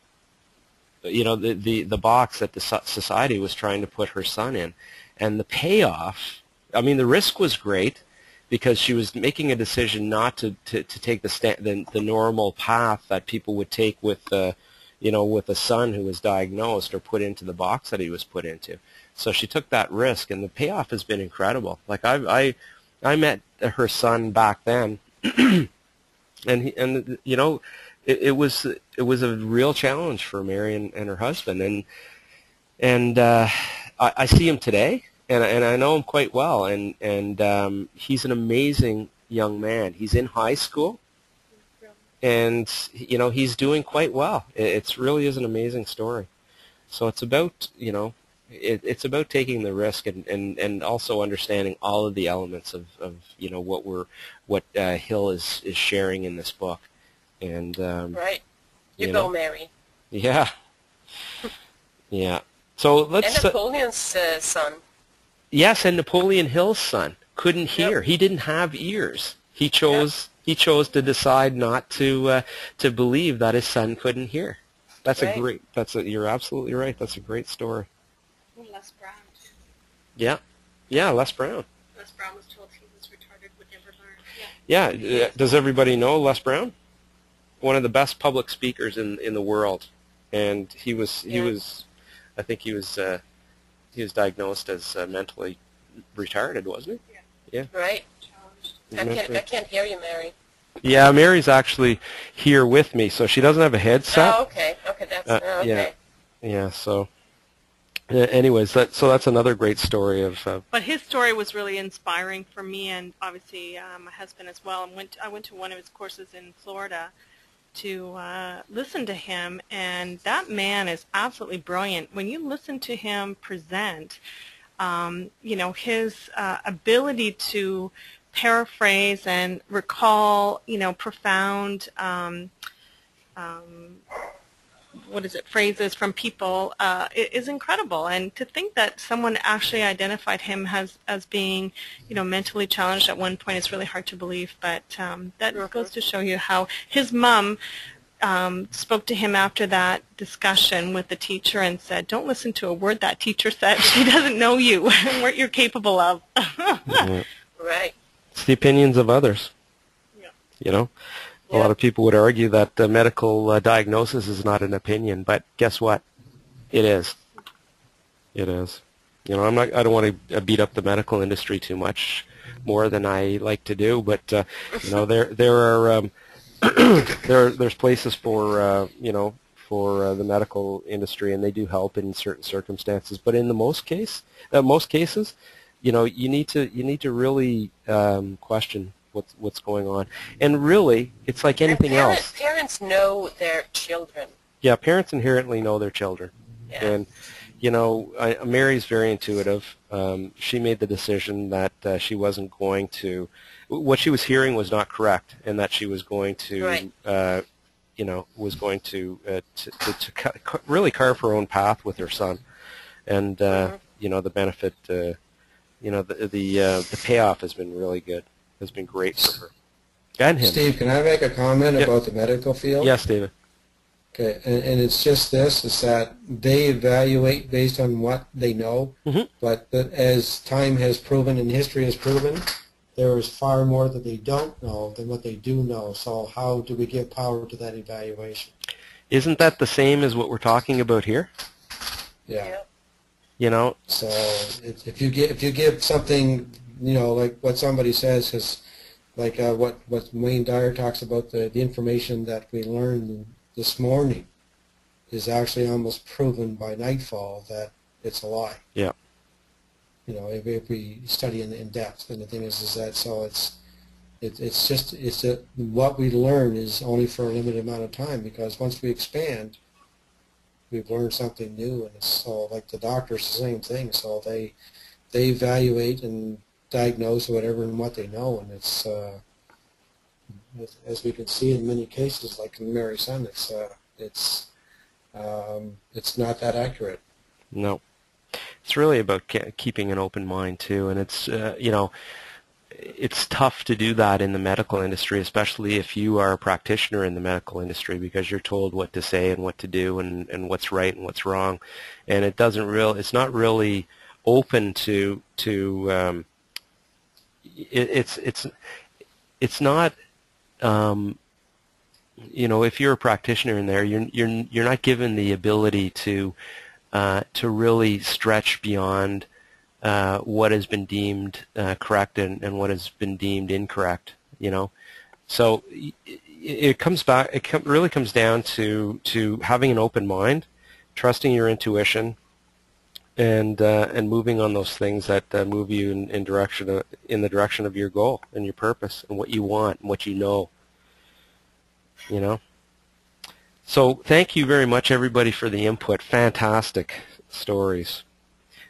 the box that the society was trying to put her son in. And the payoff, I mean, the risk was great because she was making a decision not to take the normal path that people would take with with a son who was diagnosed or put into the box that he was put into. So she took that risk, and the payoff has been incredible. Like I met her son back then, and it was a real challenge for Mary and her husband, and I see him today, and I know him quite well, and he's an amazing young man. He's in high school, and he's doing quite well. It really is an amazing story. So it's about it's about taking the risk and also understanding all of the elements of what Hill is sharing in this book. And Right. You go, Mary. Yeah. Yeah. So let's. And Napoleon's son. Yes, and Napoleon Hill's son couldn't hear. Yep. He didn't have ears. He chose. Yep. He chose to decide not to believe that his son couldn't hear. That's right. You're absolutely right. That's a great story. Les Brown, too. Yeah. Yeah, Les Brown. Les Brown was told he was retarded, would never learn. Yeah. Does everybody know Les Brown? One of the best public speakers in the world, and he was I think he was diagnosed as mentally retarded, wasn't he? Yeah. Right. I can't hear you, Mary. Yeah, Mary's actually here with me, so she doesn't have a headset. Oh, okay. Okay, that's okay. Yeah. So. Anyways, that's another great story of. But his story was really inspiring for me, and obviously my husband as well. I went to one of his courses in Florida to listen to him, and that man is absolutely brilliant. When you listen to him present, his ability to paraphrase and recall, profound phrases from people is incredible. And to think that someone actually identified him as being, mentally challenged at one point is really hard to believe. But that goes to show you how his mom spoke to him after that discussion with the teacher and said, "Don't listen to a word that teacher said. She doesn't know you and what you're capable of." Right. It's the opinions of others. Yeah. A lot of people would argue that medical diagnosis is not an opinion, but guess what? It is. It is. I don't want to beat up the medical industry too much more than I like to do, but there are there's places for the medical industry, and they do help in certain circumstances. But in most cases, you need to really question what's going on. And really, it's like anything else. Parents know their children. Yeah, parents inherently know their children. Yeah. And, Mary's very intuitive. She made the decision that she wasn't going to, what she was hearing was not correct, and that she was going to, Right. Really carve her own path with her son. And, the benefit, the payoff has been really good. Has been great for her and him. Steve, can I make a comment about the medical field? Yes, David. Okay, and it's just this, is that they evaluate based on what they know, but as time has proven and history has proven, there is far more that they don't know than what they do know. So how do we give power to that evaluation? Isn't that the same as what we're talking about here? Yeah. So if you give something, like what somebody says is, like what Wayne Dyer talks about, the information that we learned this morning is actually almost proven by nightfall that it's a lie. Yeah. If we study in depth, and the thing is that so what we learn is only for a limited amount of time, because once we expand, we've learned something new, and it's so like the doctors, the same thing. So they evaluate and diagnose whatever and what they know, and it's as we can see in many cases, like in Mary's son, it's not that accurate. No, it's really about keeping an open mind too, and it's it's tough to do that in the medical industry, especially if you are a practitioner in the medical industry, because you're told what to say and what to do and what's right and what's wrong, and it's not really open to it's not if you're a practitioner in there, you're not given the ability to really stretch beyond what has been deemed correct and what has been deemed incorrect. So it really comes down to having an open mind, trusting your intuition, and moving on those things that move you in the direction of your goal and your purpose and what you want and what you know. So thank you very much, everybody, for the input. Fantastic stories.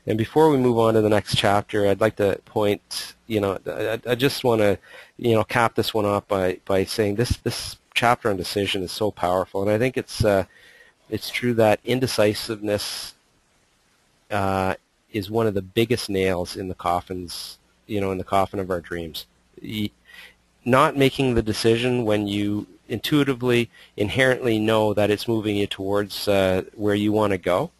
And before we move on to the next chapter, I'd like to point, I just want to, cap this one off by saying this chapter on decision is so powerful, and I think it's true that indecisiveness is one of the biggest nails in the coffins, in the coffin of our dreams. Not making the decision when you intuitively, inherently know that it's moving you towards where you want to go,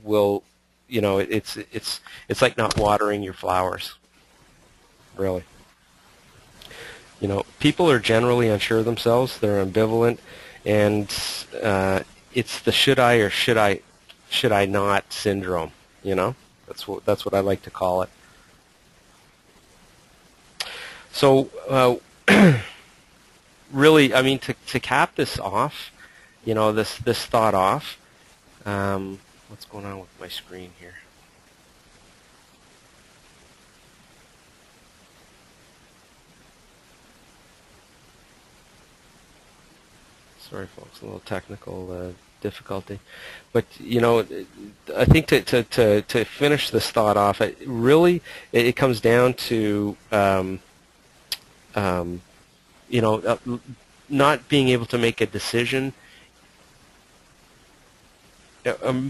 will, it's like not watering your flowers, really. People are generally unsure of themselves. They're ambivalent, and it's the should I or should I not syndrome. That's what I like to call it. So really, I mean, to cap this off, this thought off. What's going on with my screen here? Sorry, folks, a little technical difficulty. But, I think to finish this thought off, it comes down to, not being able to make a decision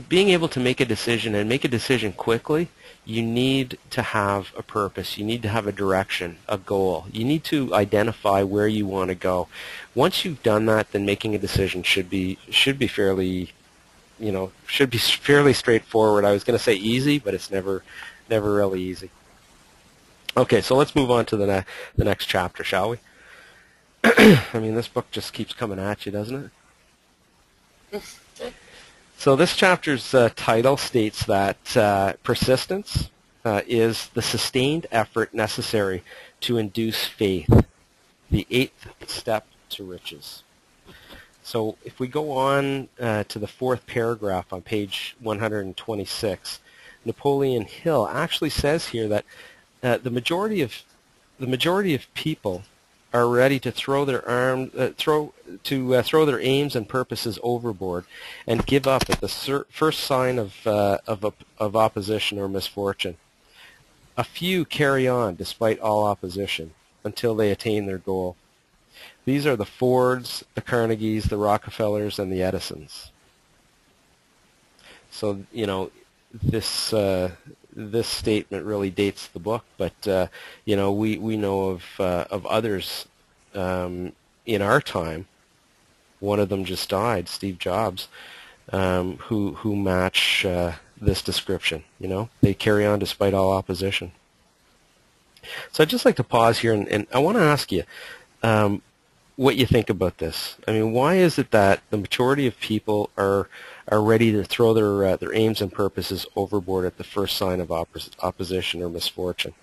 being able to make a decision and make a decision quickly, you need to have a purpose. You need to have a direction, a goal. You need to identify where you want to go. Once you've done that, then making a decision should be fairly, should be fairly straightforward. I was going to say easy, but it's never really easy. Okay, so let's move on to the next chapter, shall we? I mean, this book just keeps coming at you, doesn't it? So this chapter's title states that persistence is the sustained effort necessary to induce faith, the 8th step to riches. So if we go on to the 4th paragraph on page 126, Napoleon Hill actually says here that the majority of people are ready to throw their aims and purposes overboard and give up at the first sign of opposition or misfortune. A few carry on despite all opposition until they attain their goal. These are the Fords, the Carnegies, the Rockefellers, and the Edisons. So, this statement really dates the book, but we know of others in our time. One of them just died, Steve Jobs, who match this description. They carry on despite all opposition. So I'd just like to pause here, and I want to ask you what you think about this. I mean, why is it that the majority of people are ready to throw their aims and purposes overboard at the first sign of opposition or misfortune?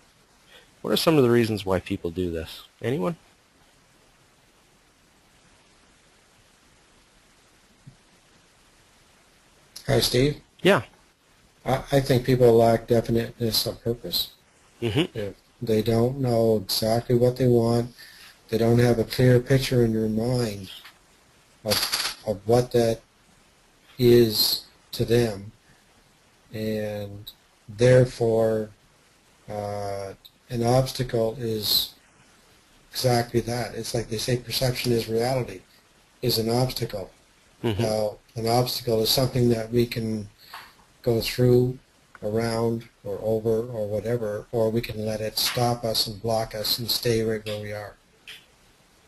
What are some of the reasons why people do this? Anyone? Hi, Steve. Yeah. I think people lack definiteness of purpose. Mm-hmm. If they don't know exactly what they want, they don't have a clear picture in their mind of what that is to them, and therefore an obstacle is exactly that. It's like they say perception is reality, is an obstacle. Mm-hmm. Now, an obstacle is something that we can go through, around, or over, or whatever, or we can let it stop us and block us and stay right where we are.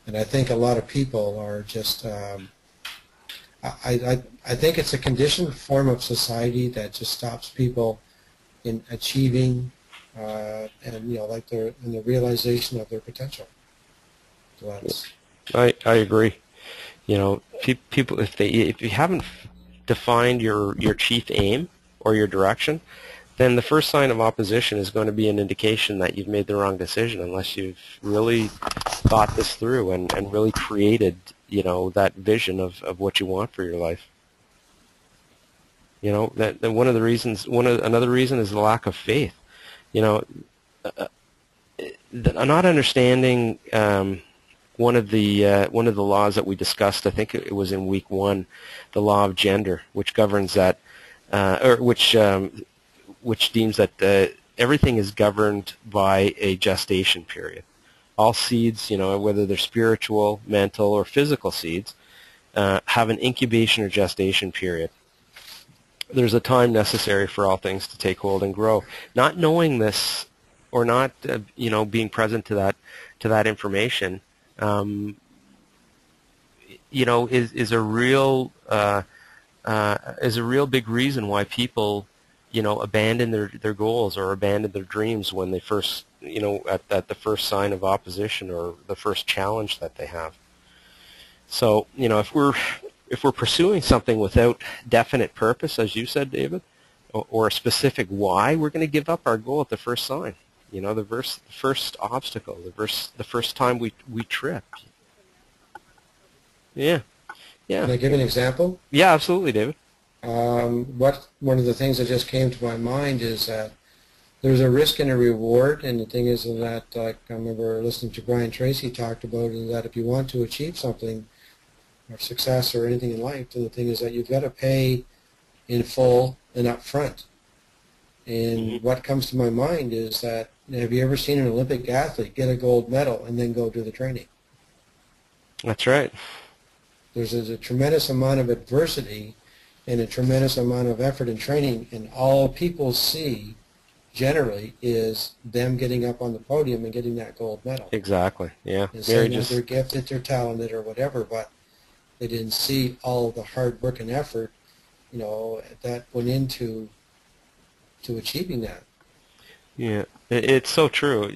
And I think a lot of people are just, I think it's a conditioned form of society that just stops people in achieving and in the realization of their potential. So that's, I agree. People, if you haven't defined your chief aim or your direction, then the first sign of opposition is going to be an indication that you've made the wrong decision, unless you've really thought this through and really created, that vision of what you want for your life. That another reason is the lack of faith. Not understanding one of the laws that we discussed. I think it was in week 1, the law of gender, which governs that, which deems that everything is governed by a gestation period. All seeds, whether they're spiritual, mental, or physical seeds, have an incubation or gestation period. There's a time necessary for all things to take hold and grow. Not knowing this, or not, being present to that information, is a real big reason why people, abandon their goals or abandon their dreams when they first, at the first sign of opposition or the first challenge that they have. So, if we're pursuing something without definite purpose, as you said, David, or a specific why, we're going to give up our goal at the first sign. The first obstacle, the first time we trip. Yeah. Can I give an example? Yeah, absolutely, David. One of the things that just came to my mind is that there's a risk and a reward, and the thing is that, I remember listening to Brian Tracy talked about, is that if you want to achieve something, or success or anything in life, then the thing is that you've got to pay in full and up front. And what comes to my mind is that, have you ever seen an Olympic athlete get a gold medal and then go do the training? That's right. There's a tremendous amount of adversity and a tremendous amount of effort and training, and all people see generally is them getting up on the podium and getting that gold medal. Exactly. Yeah. And Mary saying that just they're gifted, they're talented, or whatever, but they didn't see all the hard work and effort, that went into achieving that. yeah, it's so true.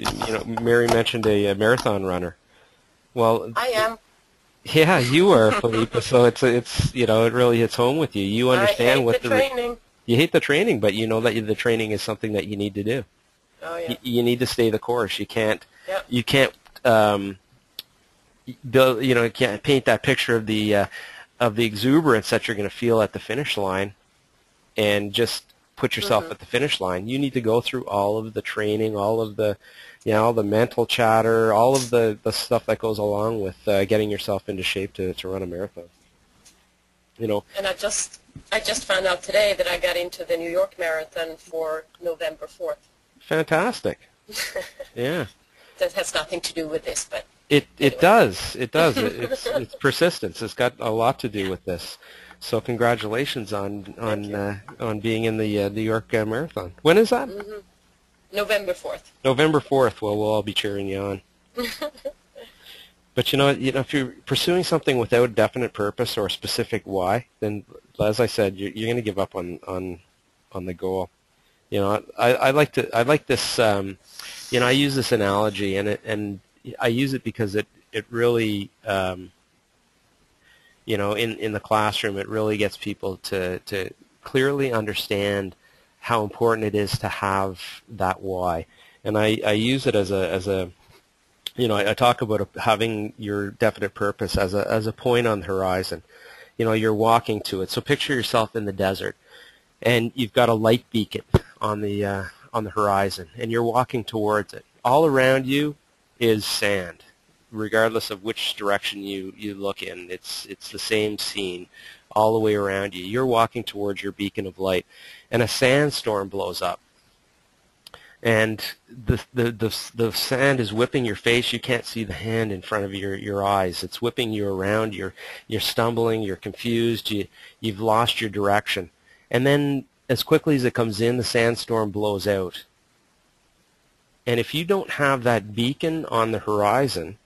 Mary mentioned a marathon runner. Well, I am. yeah, you are, Felipe. So it's it really hits home with you. You understand I hate what the training. you hate the training, but you know that the training is something that you need to do. Oh yeah. You need to stay the course. You can't. Yep. You can't. Build. You can't paint that picture of the exuberance that you're going to feel at the finish line, and just put yourself at the finish line. You need to go through all of the training, all of the, all the mental chatter, all of the stuff that goes along with getting yourself into shape to run a marathon. And I just found out today that I got into the New York Marathon for November 4th. Fantastic. Yeah. That has nothing to do with this, but It anyway. does. It does. It's persistence. It's got a lot to do with this. So congratulations on being in the New York Marathon. When is that? November 4th. November 4th. Well, we'll all be cheering you on. But if you're pursuing something without a definite purpose or a specific why, then, as I said, you're going to give up on the goal. I like this. I use this analogy, and I use it because it really, in the classroom, it really gets people to clearly understand how important it is to have that why. And I use it as a I talk about having your definite purpose as a point on the horizon. You're walking to it. So picture yourself in the desert, and you've got a light beacon on the horizon, and you're walking towards it. All around you is sand, regardless of which direction you look in. It's the same scene all the way around you. You're walking towards your beacon of light, and a sandstorm blows up. And the sand is whipping your face. You can't see the hand in front of your eyes. It's whipping you around. You're stumbling. You're confused. You've lost your direction. And then as quickly as it comes in, the sandstorm blows out. And if you don't have that beacon on the horizon,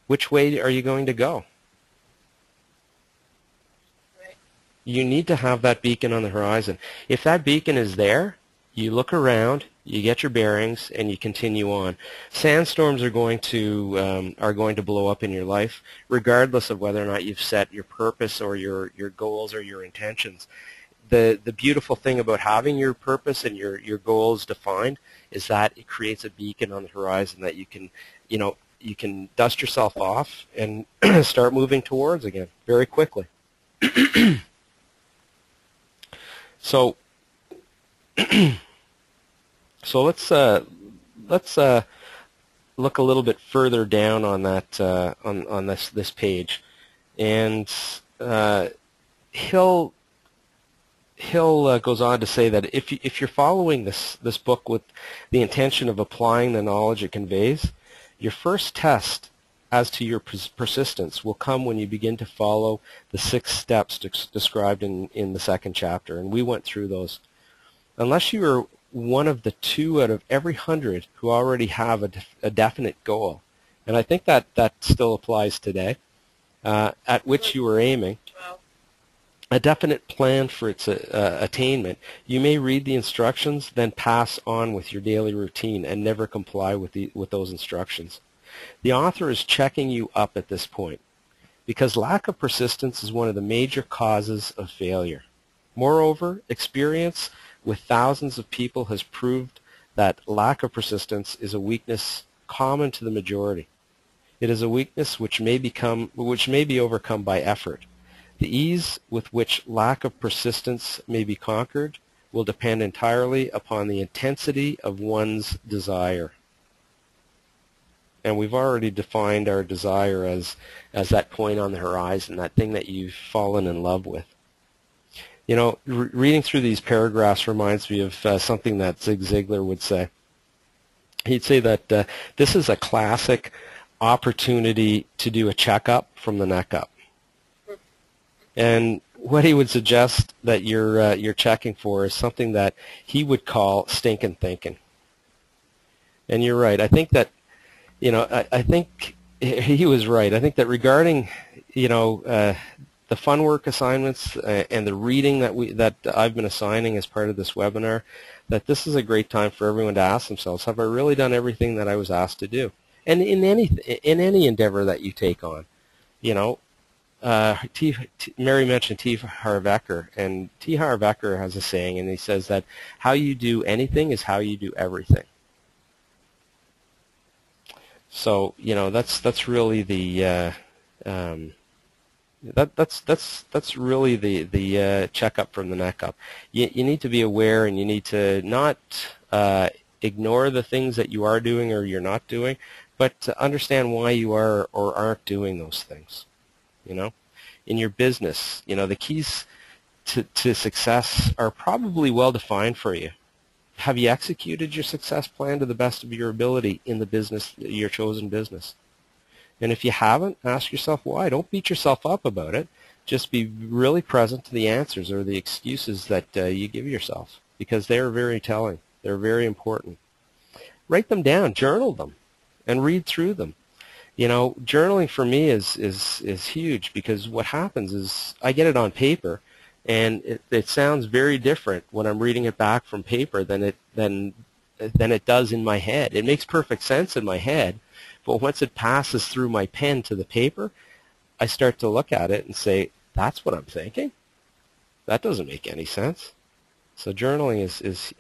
which way are you going to go? Right. You need to have that beacon on the horizon. If that beacon is there, you look around, you get your bearings, and you continue on. Sandstorms are going to blow up in your life, regardless of whether or not you've set your purpose or your goals or your intentions. The beautiful thing about having your purpose and your goals defined is that it creates a beacon on the horizon that you can dust yourself off and start moving towards again very quickly. So let's look a little bit further down on that on this page, and Hill goes on to say that if you're following this book with the intention of applying the knowledge it conveys, your first test as to your persistence will come when you begin to follow the 6 steps described in the second chapter, and we went through those. Unless you are one of the 2 out of every 100 who already have a definite goal, and I think that still applies today, at which you are aiming, Wow. a definite plan for its attainment, you may read the instructions, then pass on with your daily routine and never comply with those instructions. The author is checking you up at this point, because lack of persistence is one of the major causes of failure. Moreover, experience with thousands of people has proved that lack of persistence is a weakness common to the majority. It is a weakness which may be overcome by effort. The ease with which lack of persistence may be conquered will depend entirely upon the intensity of one's desire. And we've already defined our desire as that point on the horizon, that thing that you've fallen in love with. Reading through these paragraphs reminds me of something that Zig Ziglar would say. He'd say that this is a classic opportunity to do a checkup from the neck up. And what he would suggest that you're checking for is something that he would call stinking thinking. And you're right. I think that, I think he was right. I think that regarding, the fun work assignments and the reading that I've been assigning as part of this webinar, that this is a great time for everyone to ask themselves, have I really done everything that I was asked to do? And in any endeavor that you take on, Mary mentioned T. Harv Eker, and T. Harv Eker has a saying, and he says that how you do anything is how you do everything. So that's really the that's really the checkup from the neck up. You need to be aware, and you need to not ignore the things that you are doing or you're not doing, but to understand why you are or aren't doing those things. In your business, the keys to success are probably well defined for you. Have you executed your success plan to the best of your ability in the business, your chosen business? And if you haven't, ask yourself why. Don't beat yourself up about it. Just be really present to the answers or the excuses that you give yourself, because they're very telling. They're very important. Write them down, journal them, and read through them. Journaling for me is huge, because what happens is I get it on paper, and it sounds very different when I'm reading it back from paper than it does in my head. It makes perfect sense in my head, but once it passes through my pen to the paper, I start to look at it and say, that's what I'm thinking? That doesn't make any sense. So journaling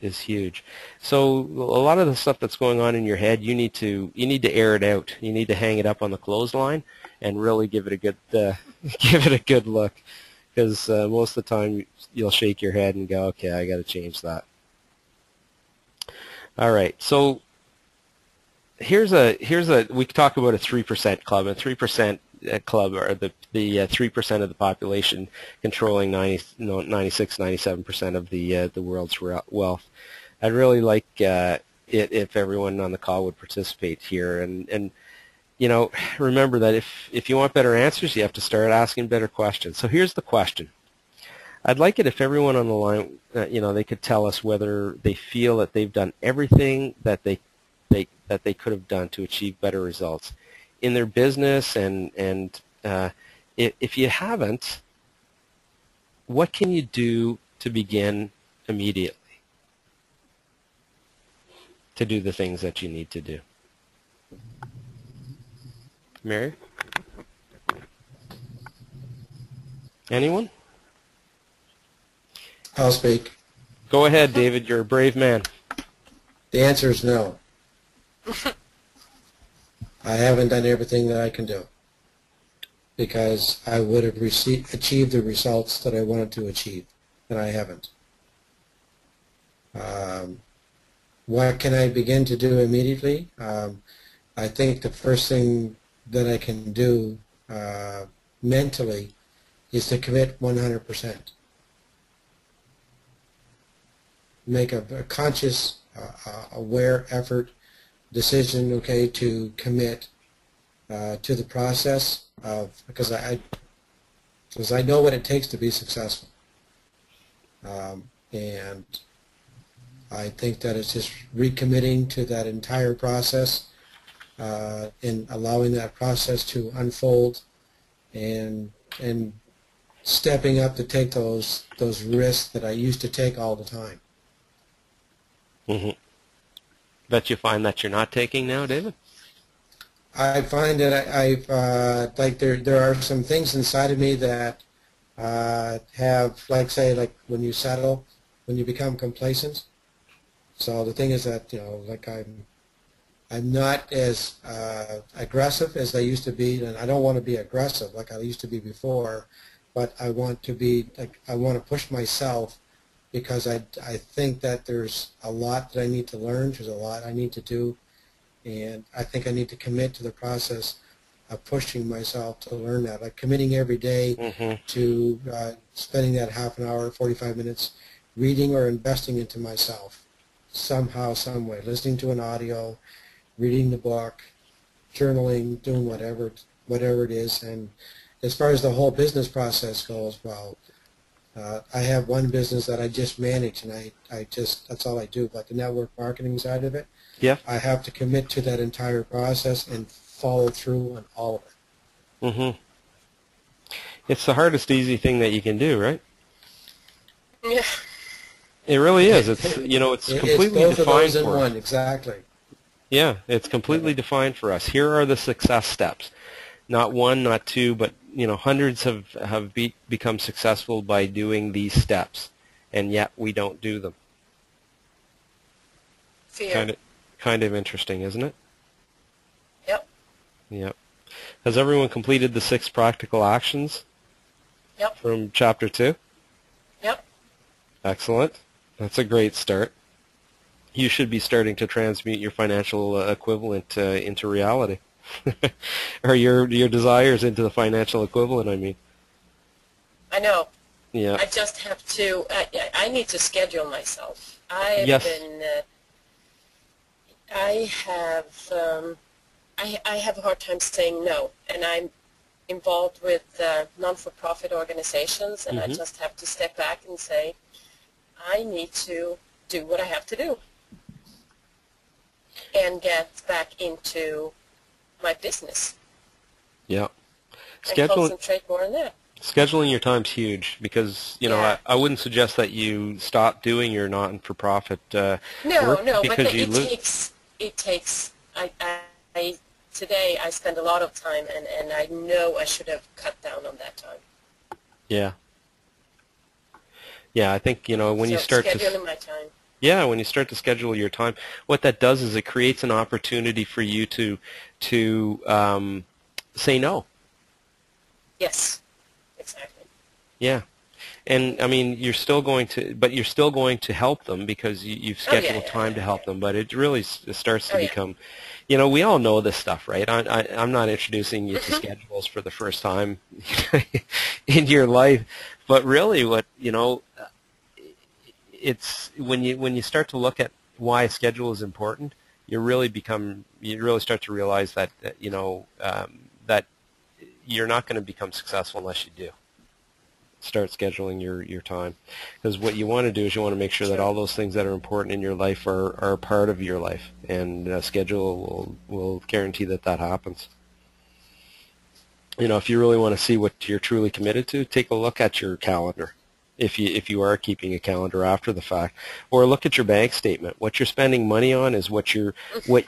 is huge. So a lot of the stuff that's going on in your head, you need to air it out. You need to hang it up on the clothesline and really give it a good look, because most of the time you'll shake your head and go, okay, I got to change that. All right. So here's we could talk about a 3% club. A 3% club, or the 3% of the population controlling 96, 97% of the world's wealth. I'd really like it if everyone on the call would participate here, and remember that if you want better answers, you have to start asking better questions. So here's the question. I'd like it if everyone on the line, they could tell us whether they feel that they've done everything that they could have done to achieve better results in their business, and if you haven't, what can you do to begin immediately to do the things that you need to do? Mary? Anyone? I'll speak. Go ahead, David. You're a brave man. The answer is no. I haven't done everything that I can do, because I would have achieved the results that I wanted to achieve, and I haven't. What can I begin to do immediately? I think the first thing that I can do mentally is to commit 100%. Make a conscious, aware effort, decision, okay, to commit to the process of, because I know what it takes to be successful, and I think that it's just recommitting to that entire process and allowing that process to unfold, and stepping up to take those risks that I used to take all the time. Mm-hmm. That you find that you're not taking now, David? I find that I've like there are some things inside of me that have, like, say, like when you settle, when you become complacent. So the thing is that, like, I'm not as aggressive as I used to be, and I don't want to be aggressive like I used to be before, but I want to be, like, I want to push myself, because I think that there's a lot that I need to learn, there's a lot I need to do, and I think I need to commit to the process of pushing myself to learn that, like committing every day to spending that half an hour, 45 minutes, reading or investing into myself somehow, some way, listening to an audio, reading the book, journaling, doing whatever it is. And as far as the whole business process goes, well, I have one business that I just manage, and that's all I do. But the network marketing side of it, Yeah. I have to commit to that entire process and follow through on all of it. Mm-hmm. It's the hardest easy thing that you can do, right? Yeah. It really is. It's it's completely it's both defined of those in for us. one, exactly. Yeah, it's completely defined for us. Here are the success steps. Not one, not two, but hundreds have become successful by doing these steps, and yet we don't do them. Fear. Kind of interesting, isn't it? Yep. Yep. Has everyone completed the 6 practical actions? Yep. From Chapter 2? Yep. Excellent. That's a great start. You should be starting to transmute your financial equivalent into reality. Or your desires into the financial equivalent, I mean. I know. Yeah. I just have to, I need to schedule myself. I Yes. have a hard time saying no, and I'm involved with non-for-profit organizations, and I just have to step back and say, I need to do what I have to do and get back into my business Yeah. and concentrate more on that. Scheduling your time's huge because, Yeah. I wouldn't suggest that you stop doing your not-for-profit No, work but because you it takes, today I spend a lot of time, and I know I should have cut down on that time. Yeah. Yeah, I think, when you start scheduling my time. Yeah, when you start to schedule your time, what that does is it creates an opportunity for you to say no. Yes, exactly. Yeah. And I mean, you're still going to help them because you've scheduled time to help them. But it really starts to become, we all know this stuff, right? I'm not introducing you to schedules for the first time in your life, but really, it's when you start to look at why a schedule is important, you really start to realize that that you're not going to become successful unless you do. Start scheduling your time, because what you want to do is you want to make sure that all those things that are important in your life are a part of your life, and a schedule will guarantee that happens. If you really want to see what you're truly committed to, take a look at your calendar. If you are keeping a calendar after the fact, or look at your bank statement. What you're spending money on is what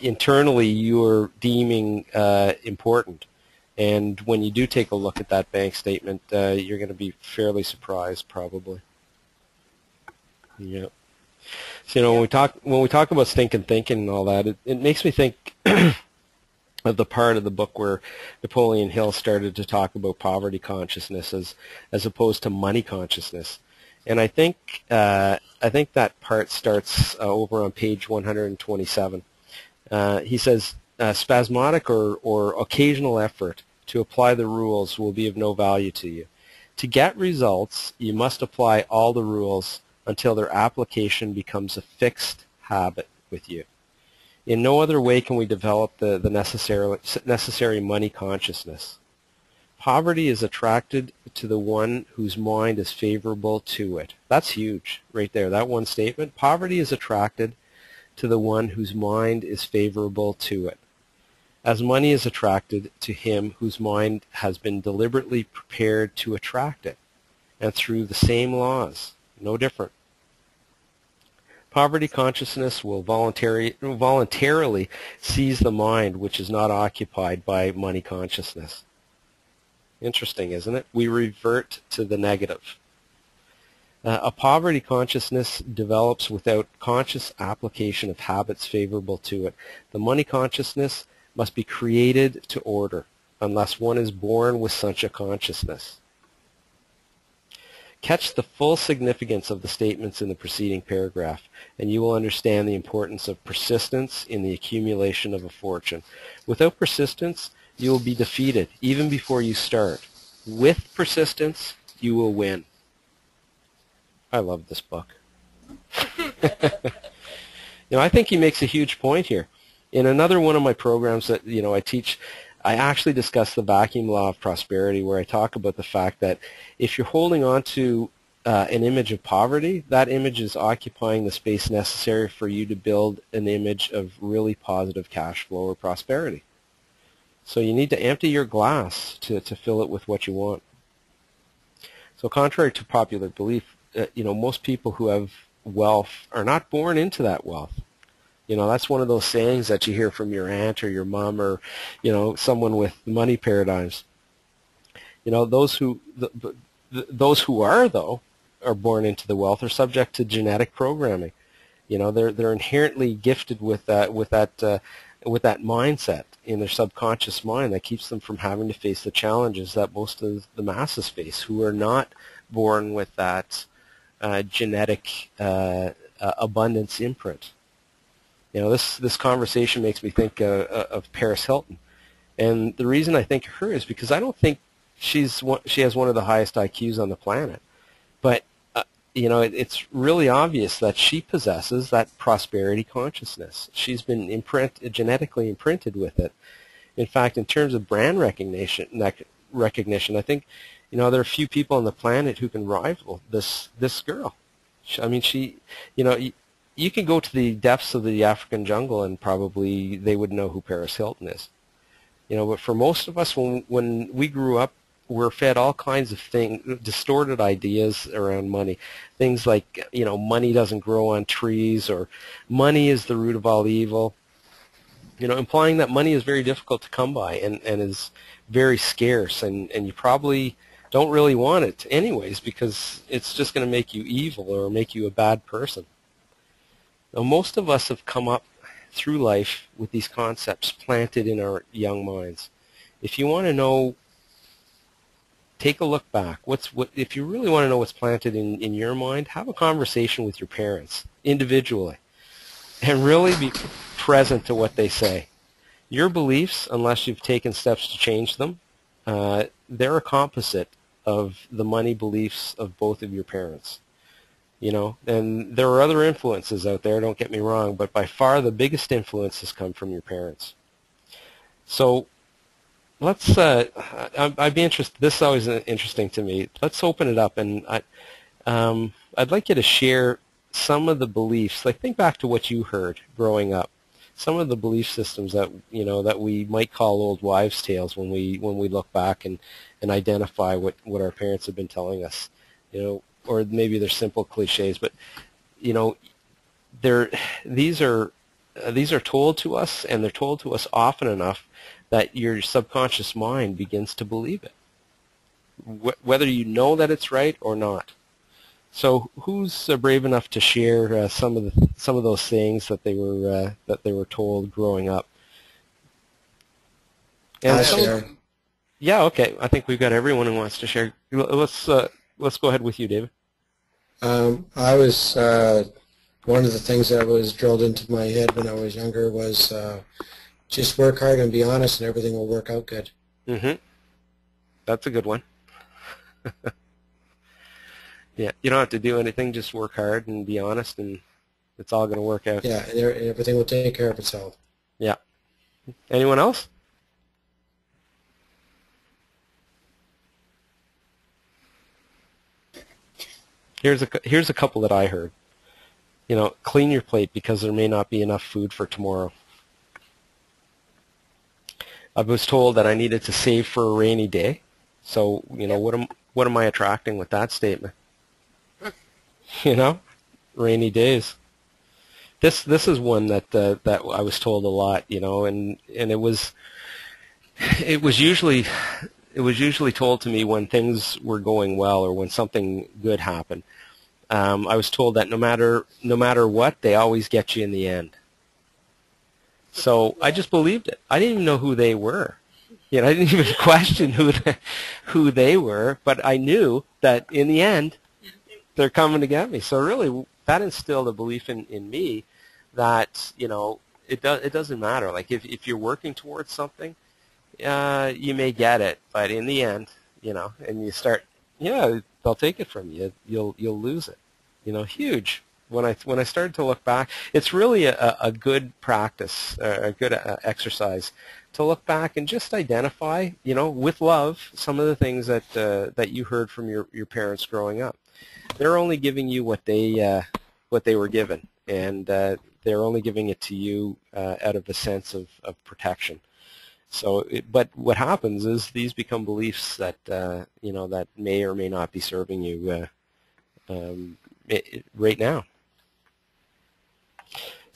internally you're deeming important. And when you do take a look at that bank statement, you're going to be fairly surprised, probably. Yeah. So when we talk about stinking thinking and all that, it makes me think of the part of the book where Napoleon Hill started to talk about poverty consciousness as opposed to money consciousness. And I think that part starts over on page 127. He says, spasmodic or occasional effort to apply the rules will be of no value to you. To get results, you must apply all the rules until their application becomes a fixed habit with you. In no other way can we develop the necessary money consciousness. Poverty is attracted to the one whose mind is favorable to it. That's huge right there, that one statement. Poverty is attracted to the one whose mind is favorable to it, as money is attracted to him whose mind has been deliberately prepared to attract it, and through the same laws, no different. Poverty consciousness will voluntarily seize the mind which is not occupied by money consciousness. Interesting, isn't it? We revert to the negative. A poverty consciousness develops without conscious application of habits favorable to it. The money consciousness must be created to order, unless one is born with such a consciousness. Catch the full significance of the statements in the preceding paragraph, and you will understand the importance of persistence in the accumulation of a fortune. Without persistence, you will be defeated even before you start. With persistence, you will win. I love this book. I think he makes a huge point here. In another one of my programs that I teach, I actually discuss the vacuum law of prosperity, where I talk about the fact that if you're holding on to an image of poverty, that image is occupying the space necessary for you to build an image of really positive cash flow or prosperity. So you need to empty your glass to fill it with what you want. So contrary to popular belief, most people who have wealth are not born into that wealth. That's one of those sayings that you hear from your aunt or your mom or, someone with money paradigms. Those who are, though, are born into the wealth are subject to genetic programming. They're inherently gifted with that mindset in their subconscious mind that keeps them from having to face the challenges that most of the masses face, who are not born with that genetic abundance imprint. This conversation makes me think of Paris Hilton, and the reason I think of her is because I don't think she has one of the highest IQs on the planet, but it's really obvious that she possesses that prosperity consciousness. She's been genetically imprinted with it. In fact, in terms of brand recognition, I think, there are few people on the planet who can rival this girl. I mean, you can go to the depths of the African jungle and probably they would know who Paris Hilton is. But for most of us, when we grew up, we're fed all kinds of distorted ideas around money. Things like, money doesn't grow on trees, or money is the root of all evil. Implying that money is very difficult to come by and is very scarce, and you probably don't really want it anyways because it's just going to make you evil or make you a bad person. Now, most of us have come up through life with these concepts planted in our young minds. If you want to know, take a look back. If you really want to know what's planted in your mind, have a conversation with your parents individually and really be present to what they say. Your beliefs, unless you've taken steps to change them, they're a composite of the money beliefs of both of your parents. And there are other influences out there, don't get me wrong, but by far the biggest influences come from your parents. So let's, I'd be interested, this is always interesting to me. Let's open it up, and I'd like you to share some of the beliefs. Like, think back to what you heard growing up. Some of the belief systems that, that we might call old wives' tales when we look back and identify what our parents have been telling us, or maybe they're simple cliches, but these are told to us, and they're told to us often enough that your subconscious mind begins to believe it, whether you know that it's right or not. So, who's brave enough to share some of those things that they were told growing up? And share. Yeah, okay. I think we've got everyone who wants to share. Let's go ahead with you, David. I was one of the things that was drilled into my head when I was younger was just work hard and be honest, and everything will work out good. Mm-hmm. That's a good one. Yeah, you don't have to do anything, just work hard and be honest, and it's all going to work out. Yeah, and everything will take care of itself. Yeah. Anyone else? Here's a couple that I heard. Clean your plate because there may not be enough food for tomorrow. I was told that I needed to save for a rainy day. So, what am I attracting with that statement? Rainy days. This is one that I was told a lot, and it was usually told to me when things were going well or when something good happened. I was told that no matter what, they always get you in the end. So I just believed it. I didn't even know who they were. I didn't even question who they were, but I knew that in the end, they're coming to get me. So really, that instilled a belief in me that it doesn't matter. Like if you're working towards something, you may get it, but in the end, and you start, they'll take it from you. You'll lose it. Huge. When I started to look back, it's really a good practice, a good exercise to look back and just identify, with love, some of the things that you heard from your parents growing up. They're only giving you what they were given, and they're only giving it to you out of a sense of protection. So, but what happens is these become beliefs that that may or may not be serving you right now.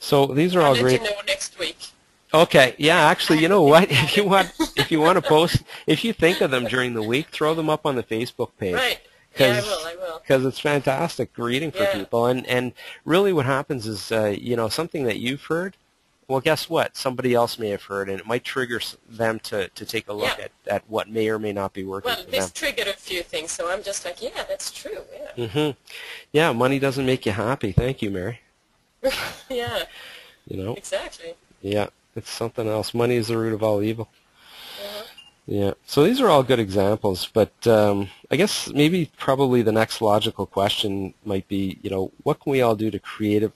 So these are all great. I'll let you know next week. Okay, yeah, actually, you know what? If you want to post, if you think of them during the week, throw them up on the Facebook page. Right. Yeah, I will. Because it's fantastic reading for people, and really what happens is something that you've heard. Well, guess what? Somebody else may have heard, and it might trigger them to take a look at what may or may not be working for them. Well, this triggered a few things, so I'm just like, yeah, that's true. Yeah. Mm-hmm. Yeah, money doesn't make you happy. Thank you, Mary. Yeah. Exactly. Yeah, it's something else. Money is the root of all evil. Yeah. So these are all good examples, but I guess probably the next logical question might be, what can we all do to create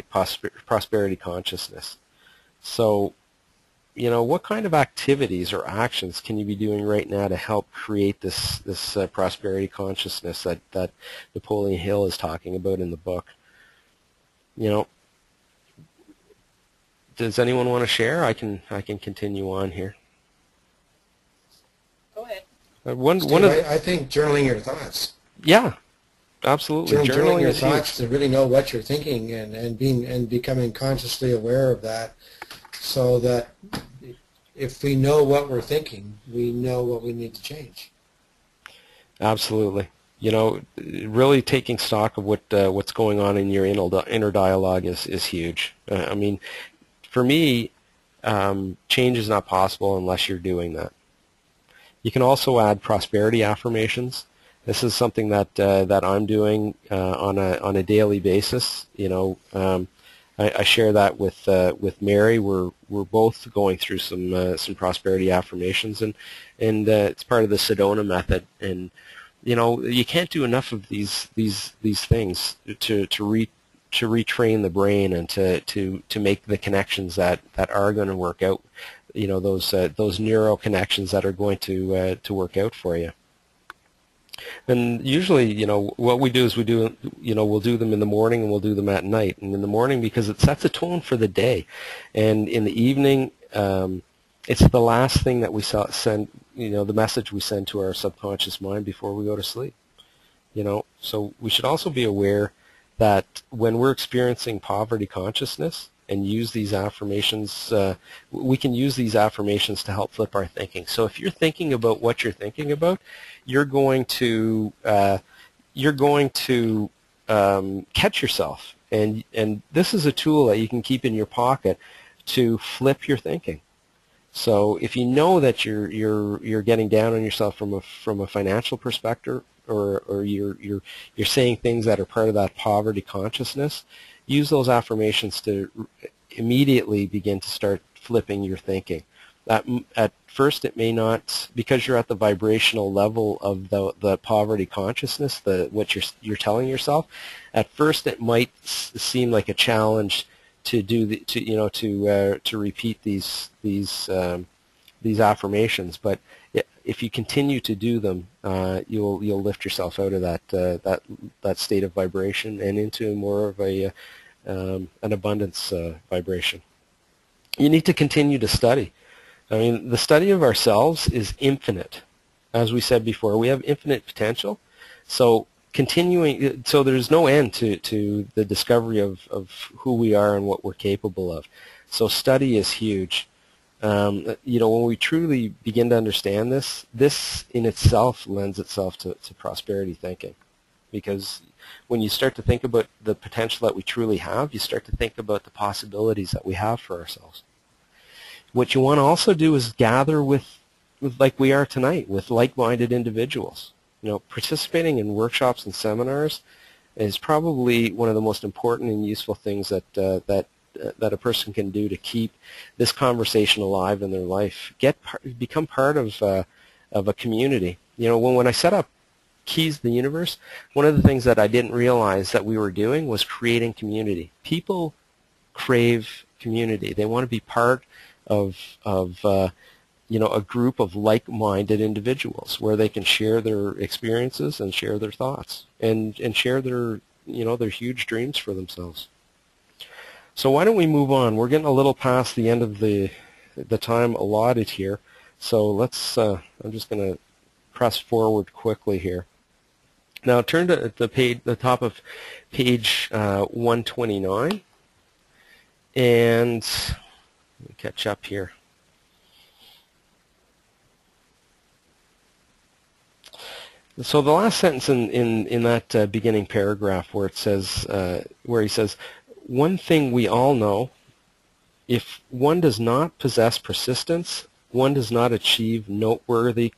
prosperity consciousness? So, what kind of activities or actions can you be doing right now to help create this prosperity consciousness that Napoleon Hill is talking about in the book? Does anyone want to share? I can continue on here. Go ahead. I think journaling your thoughts. Yeah, absolutely. Journaling your thoughts to really know what you're thinking and becoming consciously aware of that, so that if we know what we're thinking, we know what we need to change. Absolutely. Really taking stock of what's going on in your inner dialogue is huge. I mean, for me, change is not possible unless you're doing that. You can also add prosperity affirmations. This is something that I'm doing on a daily basis. I share that with Mary. We're both going through some prosperity affirmations, and it's part of the Sedona method. And you can't do enough of these things to retrain the brain and to make the connections that are going to work out. Those neural connections that are going to work out for you. And usually, what we do is we'll do them in the morning and we'll do them at night. And in the morning, because it sets a tone for the day, and in the evening, it's the last thing that we send. The message we send to our subconscious mind before we go to sleep. So we should also be aware that when we're experiencing poverty consciousness, and use these affirmations, we can use these affirmations to help flip our thinking. So if you're thinking about what you're thinking about, you're going to catch yourself, and this is a tool that you can keep in your pocket to flip your thinking. So if you know that you're getting down on yourself from a financial perspective, or you're saying things that are part of that poverty consciousness, use those affirmations to immediately begin to start flipping your thinking. At first, it may not, because you're at the vibrational level of the poverty consciousness, what you're telling yourself. At first, it might seem like a challenge to repeat these affirmations, but if you continue to do them, you'll lift yourself out of that state of vibration and into more of an abundance vibration. You need to continue to study. I mean, the study of ourselves is infinite. As we said before, we have infinite potential. So there's no end to the discovery of who we are and what we're capable of. So study is huge. When we truly begin to understand this in itself lends itself to prosperity thinking. Because when you start to think about the potential that we truly have, you start to think about the possibilities that we have for ourselves. What you want to also do is gather with like we are tonight, with like-minded individuals. Participating in workshops and seminars is probably one of the most important and useful things that a person can do to keep this conversation alive in their life. Become part of a community. When I set up Keys to the Universe, one of the things that I didn't realize that we were doing was creating community. People crave community. They want to be part of a group of like-minded individuals where they can share their experiences and share their thoughts and share their, their huge dreams for themselves. So why don't we move on? We're getting a little past the end of the time allotted here. So let's, I'm just going to press forward quickly here. Now turn to the top of page 129, and let me catch up here. So the last sentence in that beginning paragraph where it says, where he says, one thing we all know, if one does not possess persistence, one does not achieve noteworthy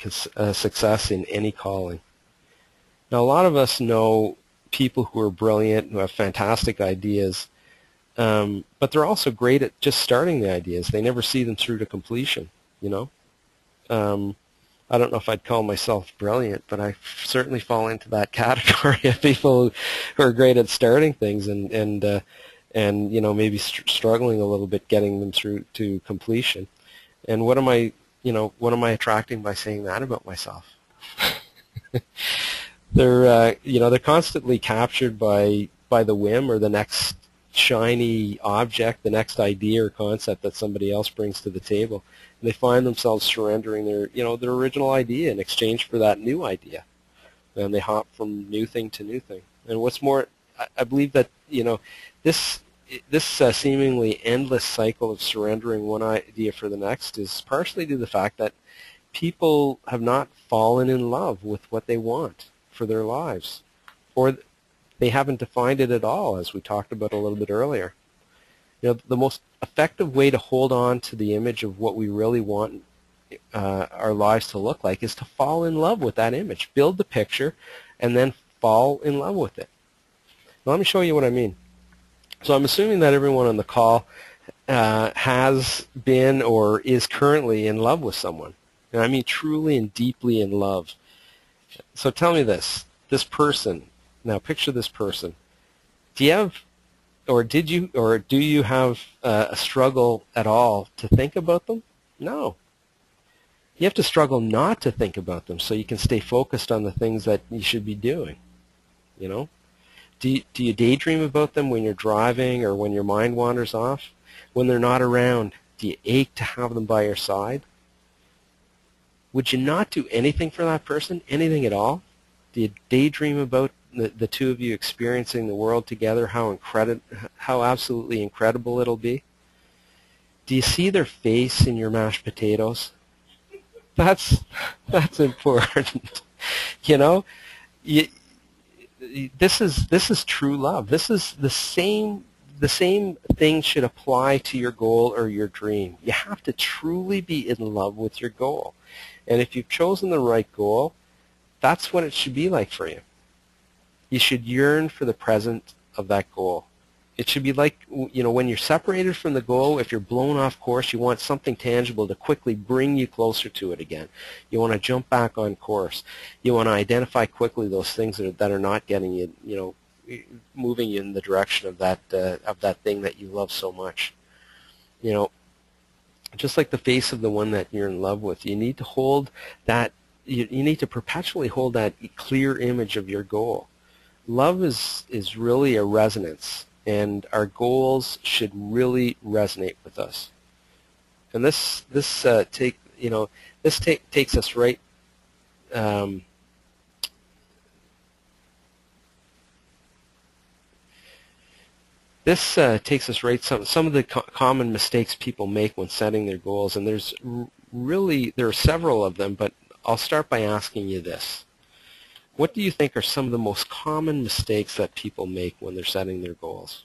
success in any calling. Now, a lot of us know people who are brilliant, who have fantastic ideas, but they're also great at just starting the ideas. They never see them through to completion, I don't know if I'd call myself brilliant, but I certainly fall into that category of people who are great at starting things and maybe struggling a little bit getting them through to completion. And what am I attracting by saying that about myself? They're constantly captured by the whim or the next shiny object, the next idea or concept that somebody else brings to the table. And they find themselves surrendering their original idea in exchange for that new idea. And they hop from new thing to new thing. And what's more, I believe that, this seemingly endless cycle of surrendering one idea for the next is partially due to the fact that people have not fallen in love with what they want for their lives, or they haven't defined it at all, as we talked about a little bit earlier. The most effective way to hold on to the image of what we really want our lives to look like is to fall in love with that image. Build the picture and then fall in love with it. Now, let me show you what I mean. So I'm assuming that everyone on the call has been or is currently in love with someone. And I mean truly and deeply in love. So tell me this person, now picture this person. Do you have, or did you, or do you have a struggle at all to think about them? No. You have to struggle not to think about them so you can stay focused on the things that you should be doing, Do you daydream about them when you're driving or when your mind wanders off? When they're not around, do you ache to have them by your side? Would you not do anything for that person, anything at all? Do you daydream about the two of you experiencing the world together, how absolutely incredible it'll be? Do you see their face in your mashed potatoes? That's important. This is true love. This is the same thing should apply to your goal or your dream. You have to truly be in love with your goal. And if you've chosen the right goal, that's what it should be like for you. You should yearn for the present of that goal. It should be like, when you're separated from the goal, if you're blown off course, you want something tangible to quickly bring you closer to it again. You want to jump back on course. You want to identify quickly those things that are not getting you, moving you in the direction of that thing that you love so much. Just like the face of the one that you're in love with, you need to hold that. You need to perpetually hold that clear image of your goal. Love is really a resonance, and our goals should really resonate with us. And this takes us right. This takes us right some of the common mistakes people make when setting their goals, and there are several of them, but I'll start by asking you this. What do you think are some of the most common mistakes that people make when they're setting their goals?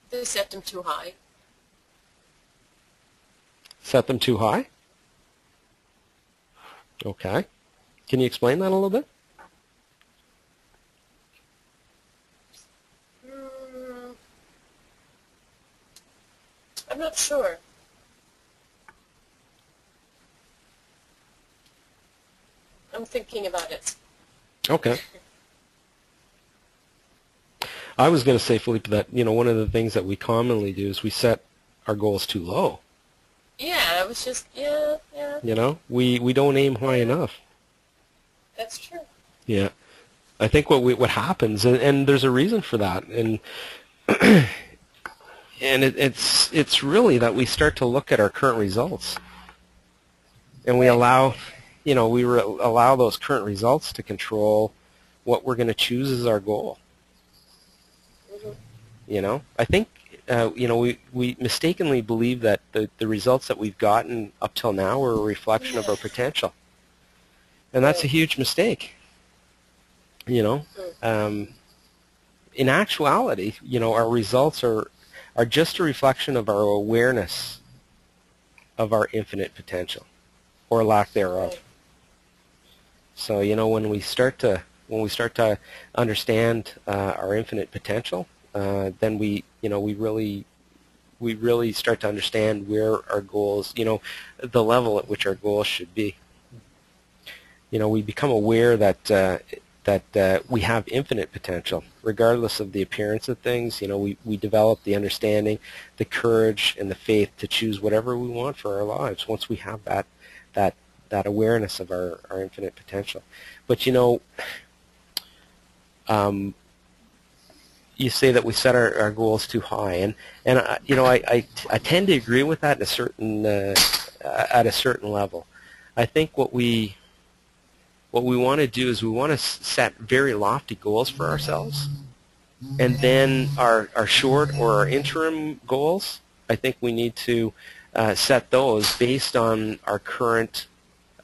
They set them too high. Set them too high? Okay. Can you explain that a little bit? I'm not sure. I'm thinking about it. Okay. I was going to say, Philippe, that one of the things that we commonly do is we set our goals too low. Yeah, I was just, yeah. We don't aim high enough. That's true. Yeah. I think what happens, and there's a reason for that, and it's really that we start to look at our current results, and we allow those current results to control what we're going to choose as our goal. I think we mistakenly believe that the results that we've gotten up till now are a reflection of our potential, and that's a huge mistake. In actuality, our results are just a reflection of our awareness of our infinite potential, or lack thereof. So, when we start to understand our infinite potential, then we really start to understand where our goals, the level at which our goals should be. We become aware that we have infinite potential, regardless of the appearance of things. We develop the understanding, the courage, and the faith to choose whatever we want for our lives once we have that awareness of our infinite potential. But you say that we set our goals too high, and I tend to agree with that at a certain level. I think what we want to do is we want to set very lofty goals for ourselves, and then our short or our interim goals, I think we need to set those based on our current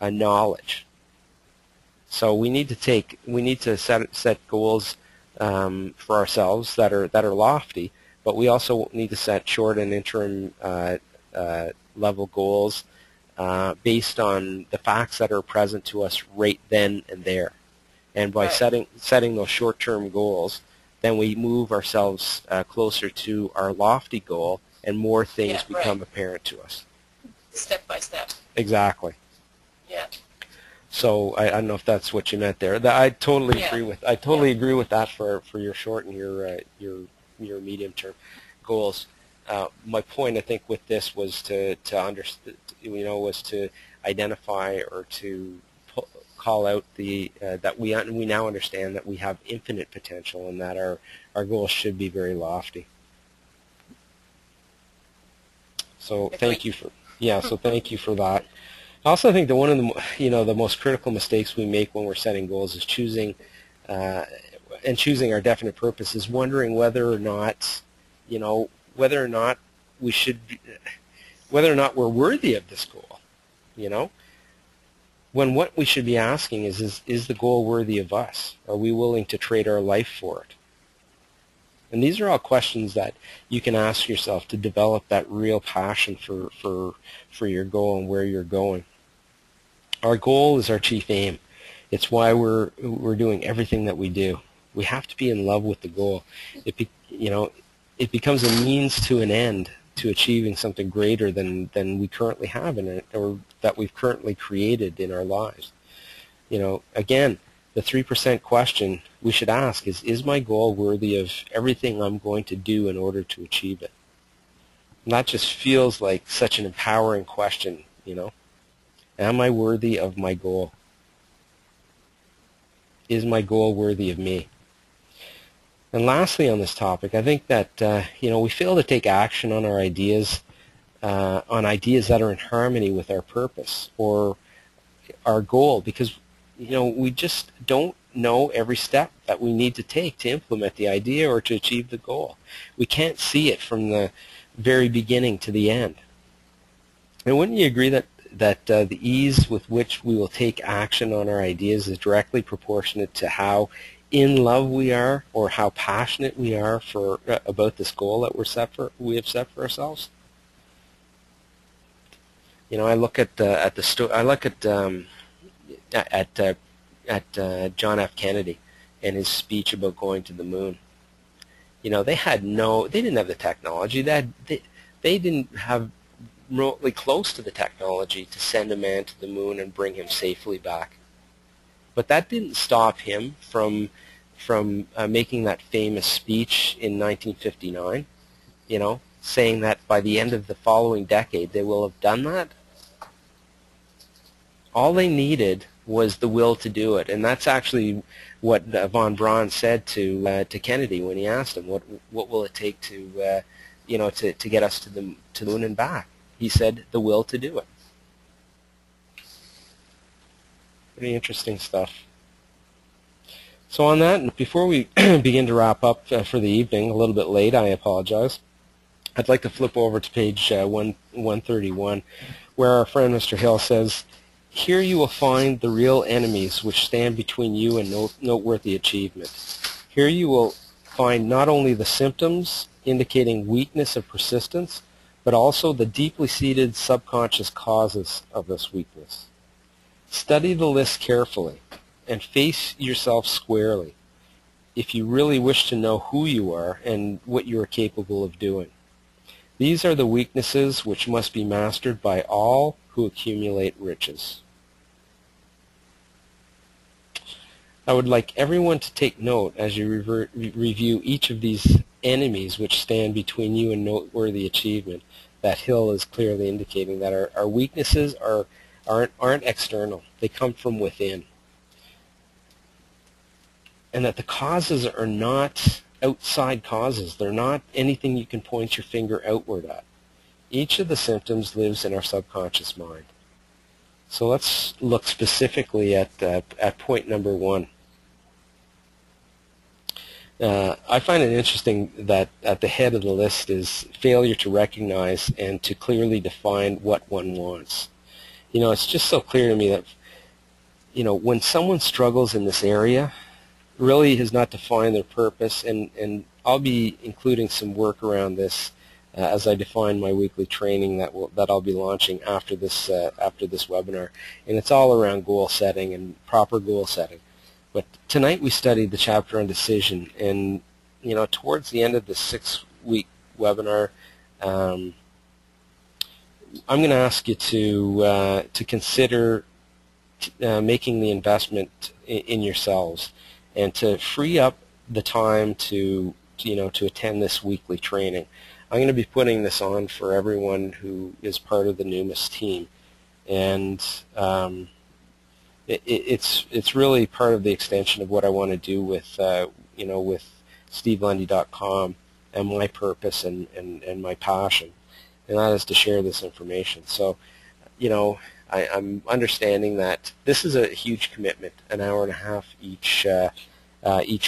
knowledge. So we need to set goals for ourselves that are lofty, but we also need to set short and interim level goals based on the facts that are present to us right then and there. And by setting those short-term goals, then we move ourselves closer to our lofty goal, and more things become apparent to us. Step by step. Exactly. Yeah. So I don't know if that's what you meant there. I totally agree with. I totally agree with that for your short and your medium-term goals. My point, I think, with this was to understand, was to identify or to call out that we now understand that we have infinite potential, and that our goals should be very lofty. So thank you for that. I also think that one of the most critical mistakes we make when we're setting goals is choosing our definite purpose is wondering whether or not we're worthy of this goal. When what we should be asking is the goal worthy of us? Are we willing to trade our life for it? And these are all questions that you can ask yourself to develop that real passion for your goal and where you're going. Our goal is our chief aim. It's why we're doing everything that we do. We have to be in love with the goal. It becomes a means to an end to achieving something greater than we currently have in it, or that we've currently created in our lives. Again, the 3% question we should ask is my goal worthy of everything I'm going to do in order to achieve it? And that just feels like such an empowering question, Am I worthy of my goal? Is my goal worthy of me? And lastly on this topic, I think that we fail to take action on our ideas, that are in harmony with our purpose or our goal, because we just don't know every step that we need to take to implement the idea or to achieve the goal. We can't see it from the very beginning to the end. And wouldn't you agree that the ease with which we will take action on our ideas is directly proportionate to how in love we are, or how passionate we are about this goal that we have set for ourselves? I look at John F. Kennedy and his speech about going to the moon. They didn't have the technology. They didn't have remotely close to the technology to send a man to the moon and bring him safely back. But that didn't stop him from making that famous speech in 1959, saying that by the end of the following decade they will have done that? All they needed was the will to do it, and that's actually what von Braun said to Kennedy when he asked him, "What will it take to to get us to the moon and back?" He said, "The will to do it." Pretty interesting stuff. So on that, before we begin to wrap up for the evening, a little bit late, I apologize, I'd like to flip over to page 131, where our friend Mr. Hill says, "Here you will find the real enemies which stand between you and noteworthy achievement. Here you will find not only the symptoms indicating weakness of persistence, but also the deeply seated subconscious causes of this weakness. Study the list carefully and face yourself squarely if you really wish to know who you are and what you are capable of doing. These are the weaknesses which must be mastered by all who accumulate riches." I would like everyone to take note as you review each of these enemies which stand between you and noteworthy achievement, that Hill is clearly indicating that our weaknesses aren't external. They come from within. And that the causes are not outside causes. They're not anything you can point your finger outward at. Each of the symptoms lives in our subconscious mind. So let's look specifically at point number 1. I find it interesting that at the head of the list is failure to recognize and to clearly define what one wants. It's just so clear to me that, when someone struggles in this area, really has not defined their purpose, and I'll be including some work around this as I define my weekly training that I'll be launching after this webinar, and it's all around goal setting and proper goal setting. But tonight we studied the chapter on decision, and towards the end of the 6-week webinar, I'm going to ask you to consider making the investment in yourselves, and to free up the time to attend this weekly training. I'm going to be putting this on for everyone who is part of the NUMIS team, and it's really part of the extension of what I want to do with with SteveLundy.com and my purpose and my passion, and that is to share this information. So, I'm understanding that this is a huge commitment, an hour and a half each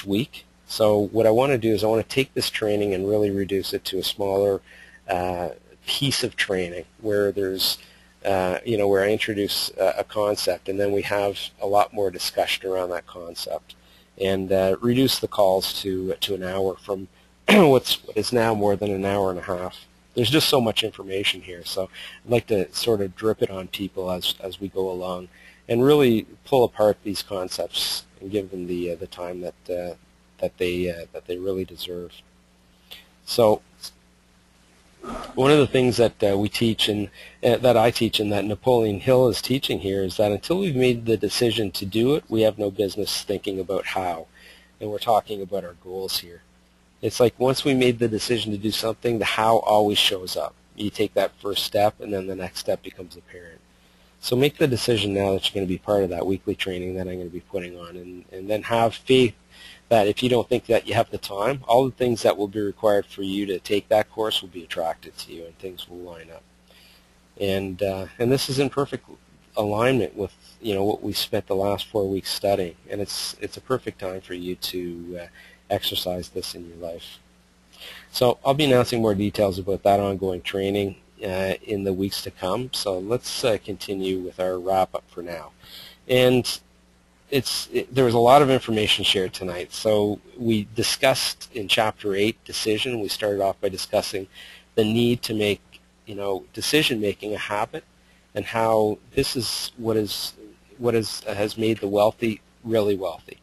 week. So what I want to do is I want to take this training and really reduce it to a smaller piece of training where there's, where I introduce a concept, and then we have a lot more discussion around that concept, and reduce the calls to an hour from what is now more than an hour and a half. There's just so much information here, so I'd like to sort of drip it on people as we go along, and really pull apart these concepts and give them the time that they really deserve. So one of the things that we teach and that I teach and that Napoleon Hill is teaching here is that until we've made the decision to do it, we have no business thinking about how. And we're talking about our goals here. It's like once we made the decision to do something, the how always shows up. You take that first step, and then the next step becomes apparent. So make the decision now that you're going to be part of that weekly training that I'm going to be putting on, and then have faith that if you don't think that you have the time, all the things that will be required for you to take that course will be attracted to you, and things will line up. And this is in perfect alignment with what we spent the last 4 weeks studying, and it's a perfect time for you to exercise this in your life. So I'll be announcing more details about that ongoing training in the weeks to come. So let's continue with our wrap-up for now. And there was a lot of information shared tonight. So we discussed in Chapter 8, decision. We started off by discussing the need to make decision-making a habit, and how this is what has made the wealthy really wealthy.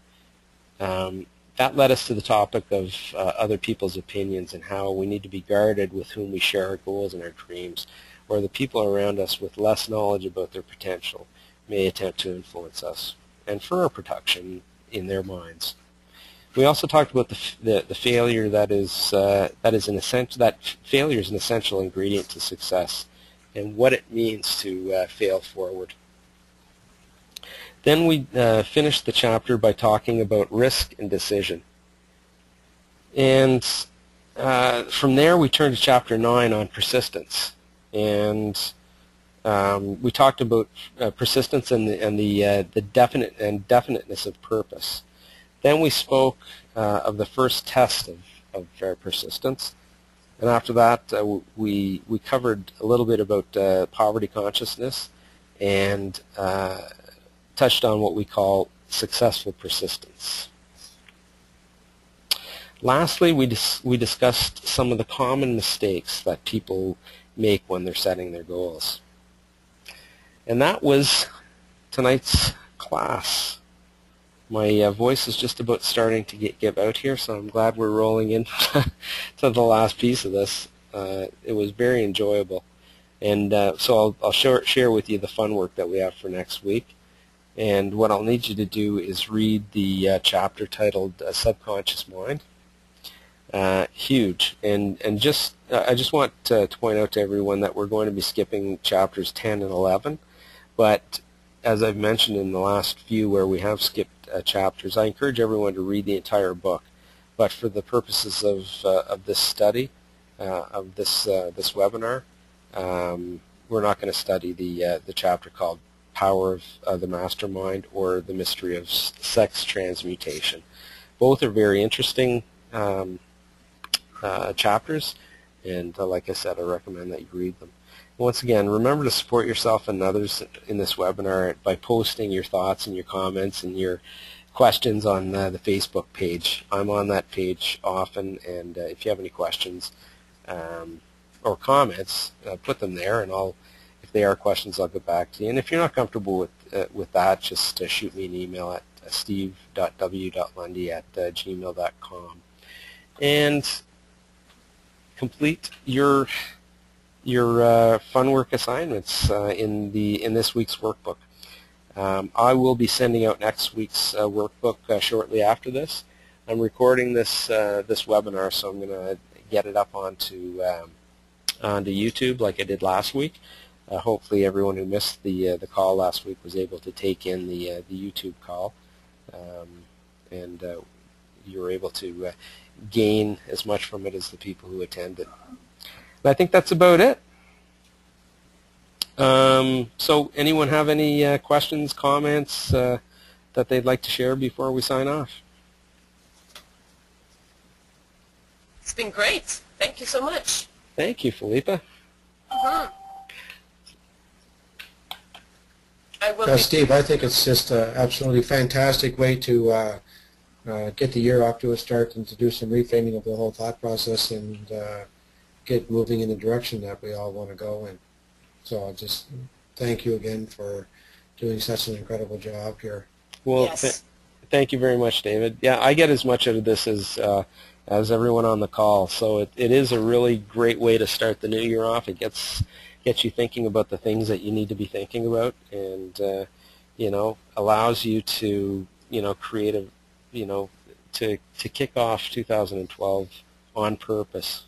That led us to the topic of other people's opinions and how we need to be guarded with whom we share our goals and our dreams, or the people around us with less knowledge about their potential may attempt to influence us and for our protection in their minds. We also talked about the failure that failure is an essential ingredient to success, and what it means to fail forward. Then we finished the chapter by talking about risk and decision. And from there we turned to chapter 9 on persistence. And we talked about persistence and the definiteness of purpose. Then we spoke of the first test of persistence. And after that, we covered a little bit about poverty consciousness and touched on what we call successful persistence. Lastly, we discussed some of the common mistakes that people make when they're setting their goals. And that was tonight's class. My voice is just about starting to give out here, so I'm glad we're rolling into to the last piece of this. It was very enjoyable. And so I'll share with you the fun work that we have for next week. And what I'll need you to do is read the chapter titled Subconscious Mind. Huge. And I just want to point out to everyone that we're going to be skipping chapters 10 and 11. But as I've mentioned in the last few where we have skipped chapters, I encourage everyone to read the entire book. But for the purposes of this study, of this webinar, we're not going to study the chapter called Power of the Mastermind or The Mystery of Sex Transmutation. Both are very interesting chapters, and like I said, I recommend that you read them. Once again, remember to support yourself and others in this webinar by posting your thoughts and your comments and your questions on the Facebook page. I'm on that page often, and if you have any questions or comments, put them there, and if they are questions, I'll get back to you. And if you're not comfortable with that, just shoot me an email at steve.w.lundy@gmail.com and complete your fun work assignments in this week's workbook. I will be sending out next week's workbook shortly after this. I'm recording this webinar, so I'm going to get it up onto YouTube like I did last week. Hopefully everyone who missed the call last week was able to take in the YouTube call, and you were able to gain as much from it as the people who attended. And I think that's about it. So anyone have any questions, comments that they'd like to share before we sign off? It's been great. Thank you so much. Thank you, Philippa. Steve, I think it's just an absolutely fantastic way to get the year off to a start and to do some reframing of the whole thought process and get moving in the direction that we all want to go in. So I'll just thank you again for doing such an incredible job here. Well, yes. Thank you very much, David. Yeah, I get as much out of this as everyone on the call. So it is a really great way to start the new year off. It gets you thinking about the things that you need to be thinking about, and allows you to create to kick off 2012 on purpose.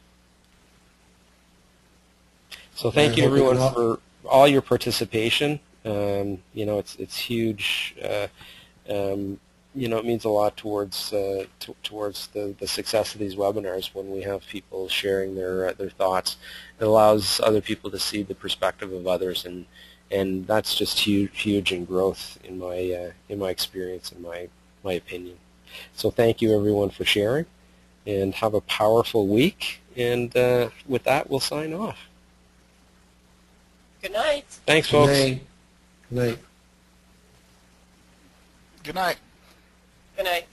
So thank you everyone for all your participation. It's huge. It means a lot towards the success of these webinars when we have people sharing their thoughts. It allows other people to see the perspective of others, and that's just huge in growth in my experience and my opinion. So thank you everyone for sharing, and have a powerful week. And with that, we'll sign off. Good night. Thanks, folks. Good night. Good night. Good night. Good night.